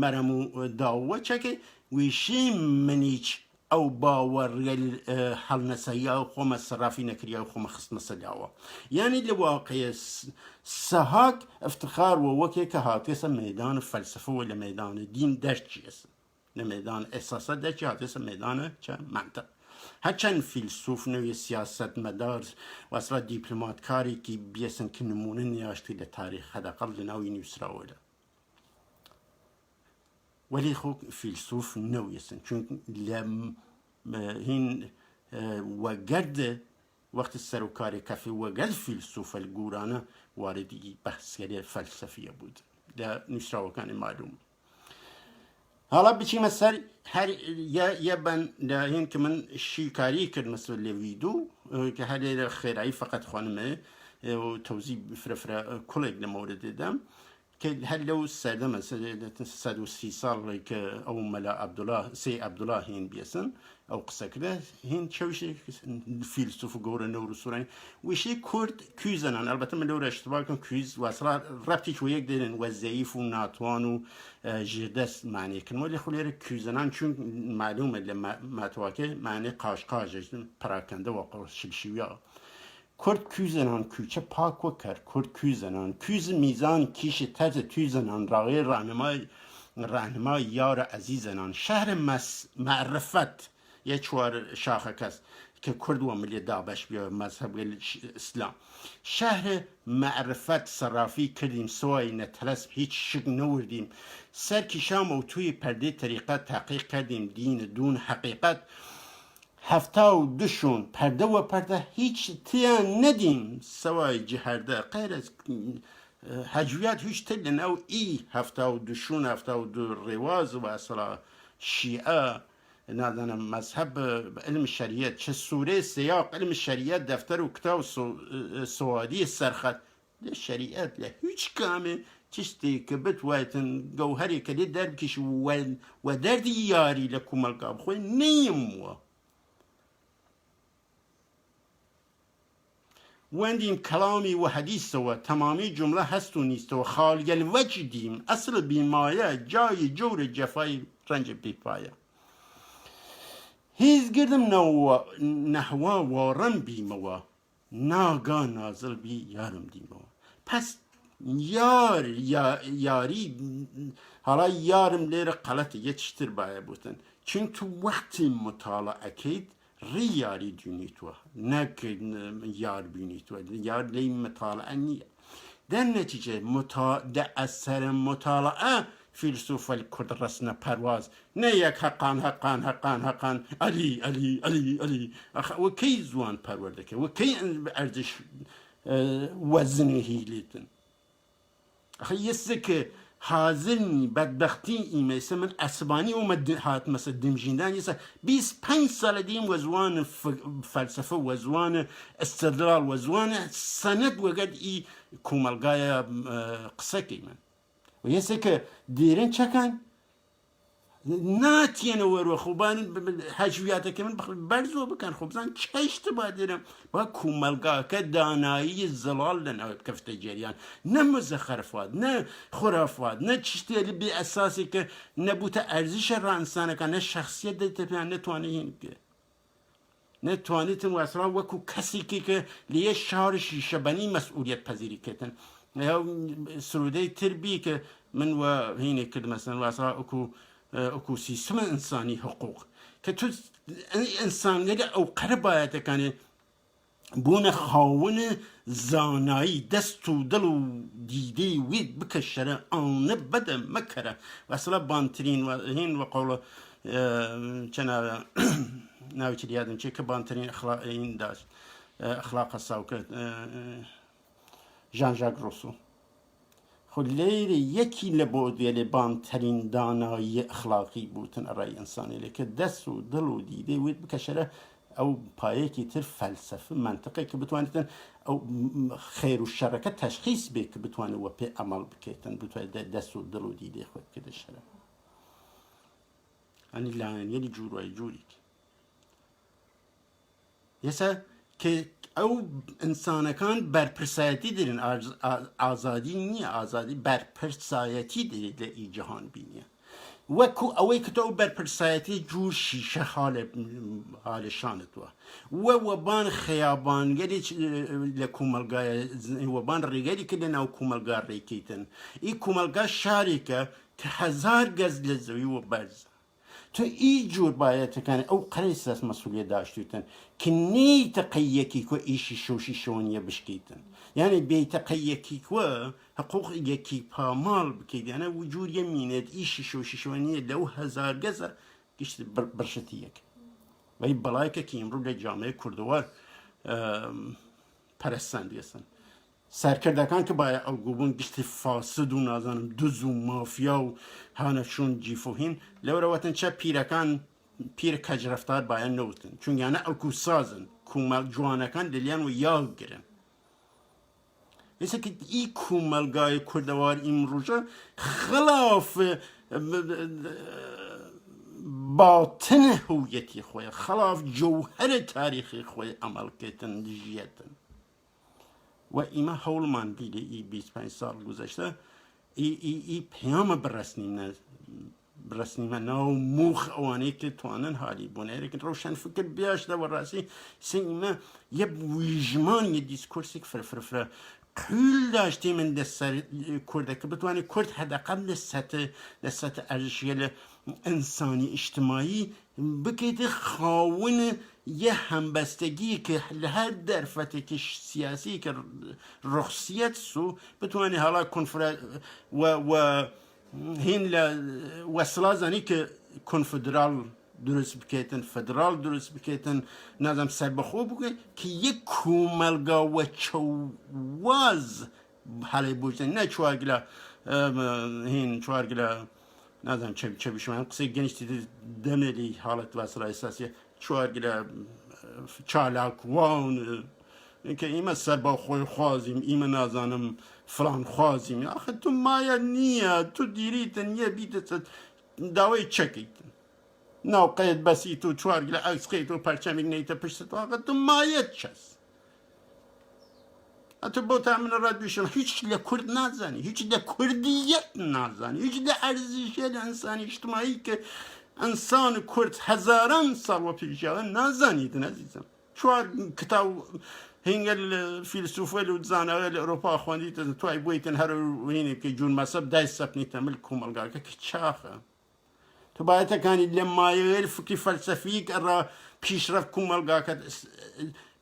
مەرەم و داوە چەکە ویشی منیچ ئەو باوەڕگەل هەڵنەسەیە و خۆمە سەرافی نەکریا و خۆمە خستمە سەداوە یعنی لە واقعە سەهاگ افتخار و وەکێک کە هاتێسە مەیدان فەلسفە و لە مەیدان دین دەرچیەسە لە مەیدان ئێساسە دەرچی هاتێسە مەیدانە چە منتەق هەرچەند فیلسوف نەوێ سیاست مەدار وەسڵە دیپلۆماتکارێکی بێسن کە نمونە نیاشتی لە تاریخ هەدەقەڵ لە ناوی نووسراوەدا ولی خۆ فیلسوف نەوێسن چون لە هین وەگەردە وەختی سەرۆکاری کەفی وەگەر فیلسوفە گورانە واردی بەحسکەری فەلسەفیە بود لە نووسراوەکانی معلوم حالا بچیمە سەر هەر یەبەن لە هین کە من شیکاری کرد مەسەر لە ڤیدیۆ کە هەر لێرە خێرایی فقط خوانمە و تەوزی فرەفرە کوڵێک لە مەوردێدام که هلو سردم 130 سال که او ملا عبدالله سی عبدالله هین بیسن او قصه کرده هین چوشی فیلسوف گور نور سورین وشی کرد کوزنن البته من دور اشتباه کنم کوز واسلا ربطی چو یک دیدن و ضعیف و ناتوان و جردست معنی کنم ولی خلیره کوزنن چون معلومه لمتواکه معنی قاش پراکنده و شلشویا کرد کوزنان کوچه پاک و کرد کرد کوزنان کوز میزان کیش تز توزنان راغی راهنمای یار عزیزنان شهر معرفت یه چوار شاخه کس که کرد و ملی دابش بیا مذهب اسلام شهر معرفت صرافی کردیم سوای نتلس هیچ شک نوردیم سر کشام و توی پرده طریقت تحقیق کردیم دین دون حقیقت 72 پرده و پرده هیچ تیان ندیم سوای جهرده غیر از حجویت هیچ تلن او ای 72 رواز و اصلا شیعه نادن مذهب علم شریعت چه سوره سیاق علم شریعت دفتر و کتاب سوادی سرخط ده شریعت له هیچ کامه چشتی که بتوایتن گوهری که دی در بکش و درد یاری لکم القاب خوی نیم وندیم کلامی و حدیث و تمامی جمله هست و نیست و خالی الوجه دیم اصل بیمایه جای جور جفای رنج بیپایه هیز گردم نحوا وارم بیموا ناگاه نازل بی یارم دیموا پس یاری حالا یارم لیر غلطه یه چشتر باید بودن چون تو وقتی مطالعه کید ری یاری دونی تو نه که یار بینی تو یار لی مطالعه نیه در نتیجه در اثر مطالعه فیلسوف الکرد رسن پرواز نه یک حقان علی و کی زوان پرورده که و کی ارزش وزنی هیلیتن یه که حاضر نی بدبختی ایمیسه من عصبانی اومد هات مثل دمجیندن یسه 25 سال دیم وزوان فلسفه وزوان استدلال وزوان سند وقد ای کوملگای قصه که من و یسه که دیرین چکن ناتین ورو خوبان حجویات که من برزو بکن خوب زن چه اشتباه دیرم با کوملگاه که دانایی زلال لنوید کفت جریان نه مزخرفات نه خرافات نه چشتی بی اساسی که نبوت ارزش را انسانه که نه شخصیت دیتا پیان نتوانه که نتوانیتن و اصلا وکو کسی که لیه شهر شیشه بنی مسئولیت پذیری کتن یا سروده تربی که من و هینه کرد مثلا و اصلا اکو سیستم انسانی حقوق که تو انسان او قرب باید کنه بون خاون زانایی دست و دل و دیده وید بکشره آنه بده مکره و اصلا بانترین و هین و قول چنه ناوی چه دیادم چه که بانترین اخلاق این داشت اخلاق ساوکه ژان ژاک روسو خود لیر یکی لبودی بانترین دانایی اخلاقی بودن ارای انسانی که دست و دل و دیده وید بکشره او پایه که تر فلسفه منطقه که بتوانیدن او خیر و شرکه تشخیص بی که بتوانید و پی عمل بکیتن بتوانید دست و دل و دیده خود که دشره یعنی لعن یعنی جوری یسه که او انسانکان برپرسایتی دارن آزادی نیه آزادی برپرسایتی دارید ای جهان بینیه وکو اوی که تو برپرسایتی جور شیشه حال شانت و بان خیابانگری لکوملگای و بان ریگری که لناو کوملگا ریکیتن ای کوملگا شاری که 1000 گز لزوی و برز تو ای جور باید کنه او قریس از مسئولیت داشتیتن که نی تقییکی که ایشی شوشی شونیه بشکیتن یعنی بی تقییکی که حقوق یکی پامال بکید یعنی وجود یمینید ایشی شوشی شونیه لو 1000 گزر گشت برشتی یک و ای بلای که امرو لجامعه کردوار پرستن بیستن سرکردکان که باید الگوبون گشت فاسد و نازنم دوز و مافیا و هانشون جیفوهین لو رواتن چه پیرکان پیر کجرفتار باید نوتن چون یعنی الگو سازن کومال جوانکان دلیان و یاگ گرن مثل که این کوملگاه کردوار امروزه خلاف باطن هویتی خوی، خلاف جوهر تاریخی خوی عمل کردن جیتن و ایما حول من دیده ای 25 سال گذشته ای پیام برسنیم ناو موخ اوانی که توانن حالی بونه لیکن روشن فکر بیاشته و راسی ایما یه ویژمان یه دیسکورسی که فر قول داشتی من دست کرده که بتوانی کرد حداقل دست ارزشیل انسانی اجتماعی بکیت خاون یه همبستگی که هر درفتی که سیاسی که رخصیت سو بتوانی حالا کنفر و هین وصلا زنی که کنفدرال درست بکیتن فدرال درست بکیتن نظام سر بخو بگه که یک کوملگا و چواز حالی بوجدن نه چوارگلا هین چوارگلا نظام چه بیشتر قصه گنجتی دملی حالت وصلا اساسی چوارگلا چالاک وان که ایما سر با خوی خوازیم ایما نازانم فلان خوازیم آخه تو مایا نیه تو دیریتن یه بیتت داوی چکیتن نو قید بسی تو چوارگلا عکس قید و پرچمک نیتا پشت آخه تو مایت چست تو با تامین رد بیشم هیچ لکرد نزنی هیچ لکردیت نزنی هیچ لارزشیل انسانی اجتماعی که انسان کرد هزاران سال و پیشا نزنید عزیزم چوار کتاب هنگل فیلسوفه و زنای اروپا خواندید تو ای بویتن هر وینی که جون مذهب دست سپنی تمل کوملگار که چاخه تو باید تکانی لمایل فکری فلسفی که را پیشرفت کوملگار که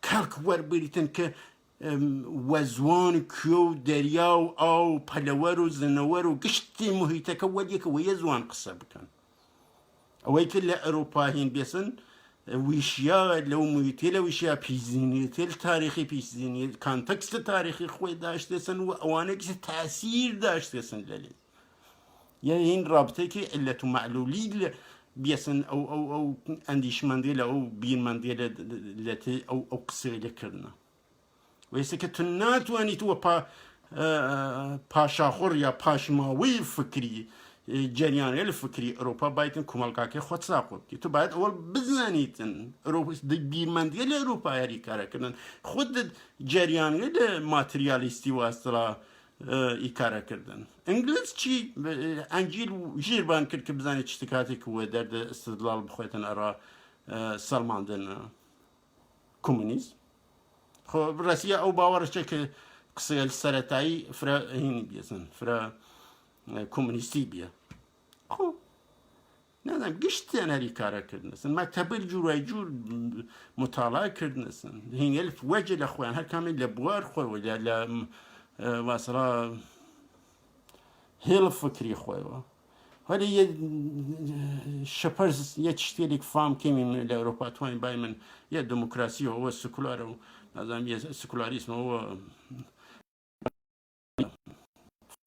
کلک ور بریتن که وزوان کیو دریا و آو پلور و زنور و گشتی محیطه که ودی که ویزوان قصه بکن اوی که لأوروپا هین بیسن ویشیا لو محیطی لویشیا پیشزینیتی تاریخی پیشزینی کانتکست تاریخی خوی داشته سن و اوانه کسی تأثیر داشته سن لیلی یعنی این رابطه که علت و معلولی بیسن او اندیشمندی او بیرمندی لتی او قصه لکرنا ویسه که تو ناتوانی تو پاشاخور یا پاشماوی فکری جریان الفکری اروپا باید کوملگاه که خود ساقط کی تو باید اول بزنیتن اروپا بیرمندی اروپا یاری کار کردن خود جریان ماتریالیستی و اصلا ای کار کردن انگلیس چی انجیل جیر بان کرد که بزنید چتکاتی که و درد استدلال بخویتن ارا سلماندن کمونیسم خب روسیه او باورش که قصه سرطایی فرا هینی بیسن فرا کمونیستی بیا خب نمیدونم گشتی انری کارا کردنسن مکتبل جور مطالعه کردنسن هین الف وجه لخوان هر کامل لبوار خو ولا ل واسرا هیل فکری خو ولی یه شپرز یه چیزی فهم کمی لأوروپا توین بای من یه دموکراسی و سکولار و نظام یه سکولاریسم و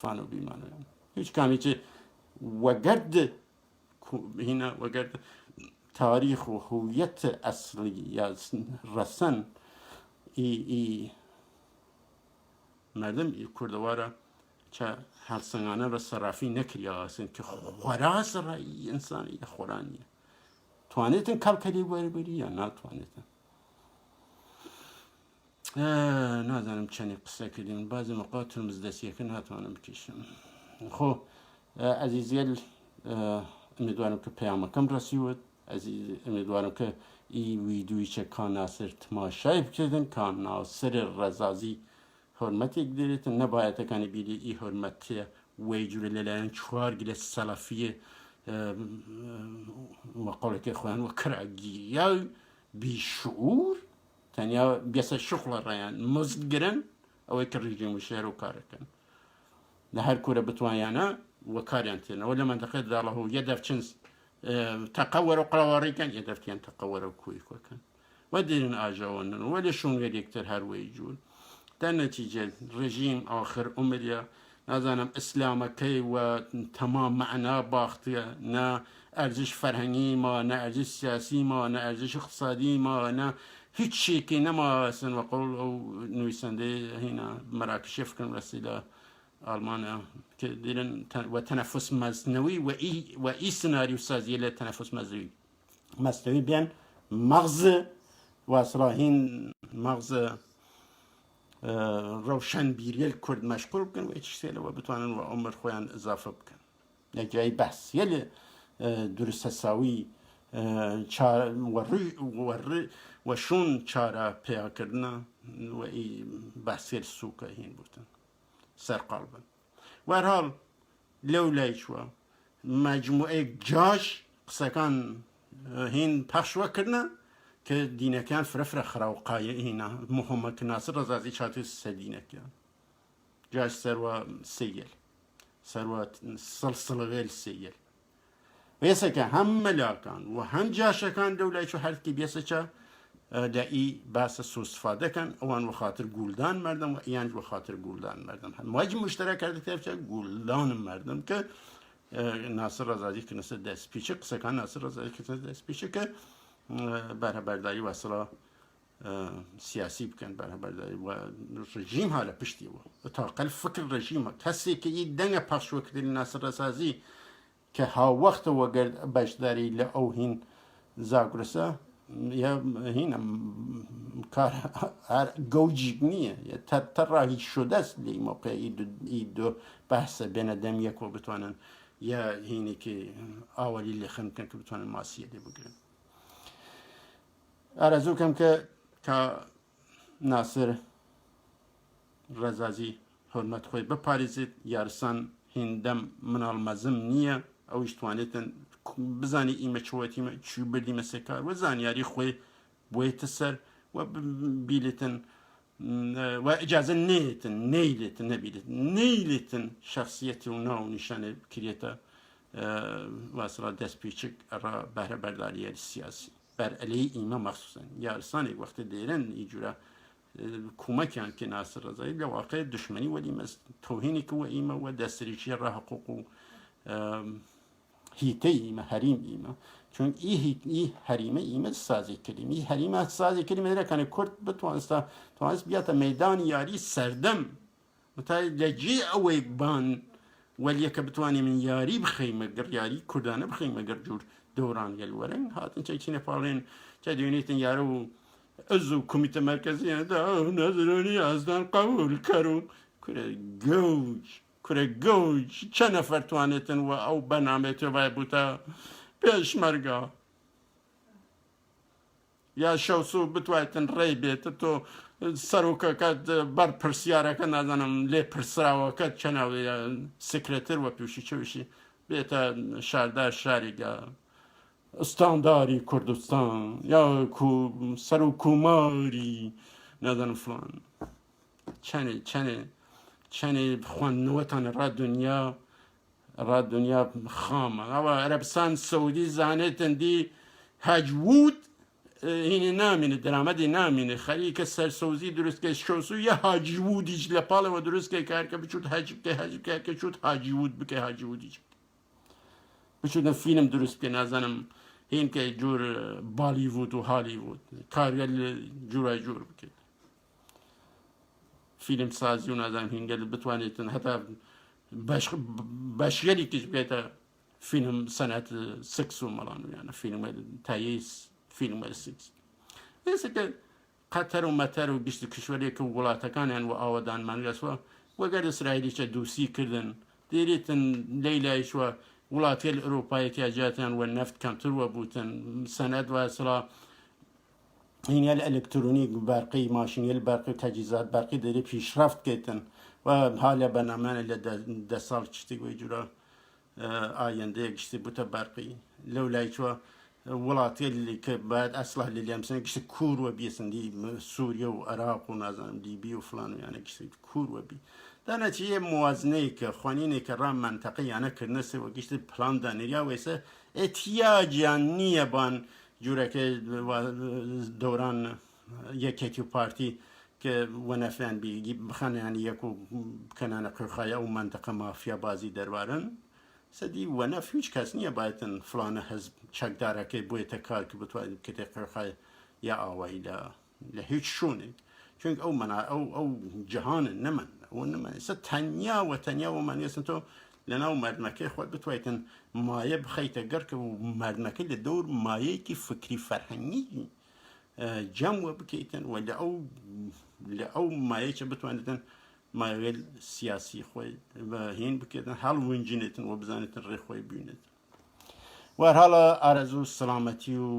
فانو بیمانه هیچ کمی چه وگرد هنا وگرد تاریخ و هویت اصلی یا رسن ای مردم ای کردوارا چه هرسنگانه را صرافی نکریا آسین که خوراس را ای انسانی خورانیه توانیتن کل کلی بری یا نه توانیتن نازنم چنین قصه کردیم بعضی موقعات مزدسیه که نتوانم بکشم خب عزیزیل امیدوارم که پیامکم رسید امیدوارم که این ویدیویی که کان ناصر تماشای بکردن کان ناصر رزازی حرمتی گذارید نباید کنی بیلی این حرمتی ویجور لیلان چوار گل سلفی مقاله که خوان و کراگیری بیشعور تنیا بیس شغل رایان مزدگرن او که رژیم شهر و کار کن نه هر کوره بتوانیانه و کاریان تینا ولی منطقه داله یدف چنس تقور و قواری کن یدف تیان تقور و کوی کن و دیرن آجاونن ولی شونگر یکتر هر ویجور در نتیجه رژیم آخر عمریا نازانم اسلام کی و تمام معنا باختیه نه ارزش فرهنگی ما نه ارزش سیاسی ما نه ارزش اقتصادی ما نه هیچ شيء نما سن وقول أو نويسندي هنا مراكش يفكر رسيلة ألمانيا كديرن وتنفس مصنوعي وإي سيناريو سازي للتنفس مصنوعي بين مغز وصراحين مغز روشن بيريل كرد مشغول بكن وإيش سيله وبتوانن وعمر خوان إضافة بكن نجاي بحث يلي درست ساوي وشون چاره پیدا کردن و ای بحثی سوکه هین بودن سر قلبن و هر حال لولایش و مجموعه جاش قسکان هین پخشوا کردن که دینکان فرفر خراوقای هینا محمد ناصر رضایی چاتو سدینکان جاش سروا سیل سروا سلسله سیل ویسه که هم ملاکان و هم جاشکان دولایشو هر کی بیسه چه دایی باس استفاده کن اوان و خاطر گولدان مردم و ایانج و خاطر گولدان مردم مواجه مشترک کرده تفچه گولدان مردم که ناصر رضایی کنسه دست پیچه قصه کن ناصر رضایی کنسه دست پیچه که برابرداری و اصلا سیاسی بکن برابرداری و رژیم حالا پشتی و تا قل فکر رژیم کسی که یه دنگ پخش وکتی ناصر رضایی که ها وقت و گرد بشداری لأوهین زاگرسه یا هینا کار گوجیگ نیه یا تراهی شده است لی موقع ای دو بحث بین دم یک و بتوانن یا هینی که اولی لخم کن که بتوانن ماسیه دی بگیرن ارزو کم که ناصر رضایی حرمت خوی بپاریزید یارسان هندم منال مزم نیه او اشتوانیتن بزانی ایمه چویتی چی بردی مسکار و زانیاری خوی بویت سر و بیلیتن و اجازه نیلیتن شخصیتی و ناو نشانه کریتا و اصلا دست پیچک را بهره برداری سیاسی بر علی ایمه مخصوصا یارسانی وقت دیرن ایجورا کمکیان که ناصر رضایی لواقع دشمنی ولی توهینی که و ایمه و دستریچی را حقوق و هیته ایمه حریم ایمه چون ای حریمه ایمه سازی کلیم ای حریمه سازی کلیم دیره کنه کرد توانست بیاتا میدان یاری سردم متای لجی اوی بان ولی که بتوانی من یاری بخیمه گر یاری کردانه بخیمه گر جور دوران یلورن هاتن چه نپالین چه دیونیتن یارو ازو کمیته مرکزی دا نظرانی ازدان قبول کرو کره گوج چه نفر توانیتن و او برنامه تو باید بوده پیشمرگا یا شوسو بتوانیتن ری بیت تو سروکه کد بر پرسیاره که نزنم لی پرسراوه کد چناوی سکرتر و پیوشی چوشی بیتا شاردار شاریگا استانداری کردستان یا سروکوماری نزنم فلان چنه خوانوتان را دنیا خامه او عربستان سعودی زانتن دی هجوود این نامینه درامدی نامینه خیلی که سرسوزی درست که شوسو یا هجوودیش لپاله و درست که کار که بچود هجب که چود هجوود بکه هجوودیش بچود فیلم درست که نزنم این که جور بالیوود و هالیوود کارگل جور بکه فیلم سازی و نازم هنگل بتوانیتن حتی باشگلی کش بیتا فیلم سنت سکس و ملانو یعنی فیلم تاییس فیلم سکس ایسا که قطر و مطر و گشت کشوری که ولاتکان و آودان منگس و گر اسرائیلی چه دوسی کردن دیریتن لیلایش و ولاتی الاروپایی که اجاتن و نفت کمتر و بوتن سند و اصلا این الکترونیک برقی ماشینی برقی تجهیزات برقی داره پیشرفت کردن و حالا برنامه ده سال چتی و جورا آینده گشتی بوده برقی لولایش و ولاتی که بعد اصلا لیامسن گشت کور و بیسن دی سوریه و عراق و نازم لیبی و فلان یعنی گشت کور و بی در نتیجه موازنه که خوانینه که رام منطقه یعنی کرنسه و گشت پلان دانریا ویسه احتیاجی نیه بان جوره که دوران یکی پارتی که ونفعن بیگی بخانه یعنی یکو کنان قرخای او منطقه مافیا بازی دروارن سدی ونف هیچ کس نیه بایدن فلان حزب چک داره که بویت کار که بتواید که قرخای یا آوائی لە هیچ شوونێک چونکە ئەو جیهانە نەمان ئەوە تەنیا وەمانێسن تۆ لەناو مردمەکەی خۆت بتوایتن مایە بخەیتە گەرکە و مردمەکەی لە دەور مایەیەکی فکری فەرهەنگی جەم وە بکەیتن و لە ئەو مایەیە بتوانێتن مایەوێت سیاسی خۆی هین بکەێتن هەڵونجینێتن و بزانێتن ڕێخۆی ببینێت وەرهاڵە ئارەزوو سەلامەتی و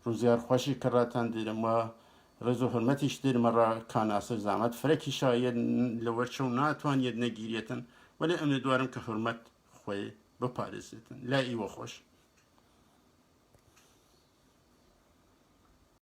ڕووزیار خۆشی کەڕاتان دێرەمە ڕێز و هەرمەتیش دێرمەڕا کاناسە زامەت فرەکی شاید لە وەرچە و ناتوانێت نەگیرێتن وەلی ئەمێ دوارم کە هەرمەت خۆی بپارێزێتن لای ئیوە خۆش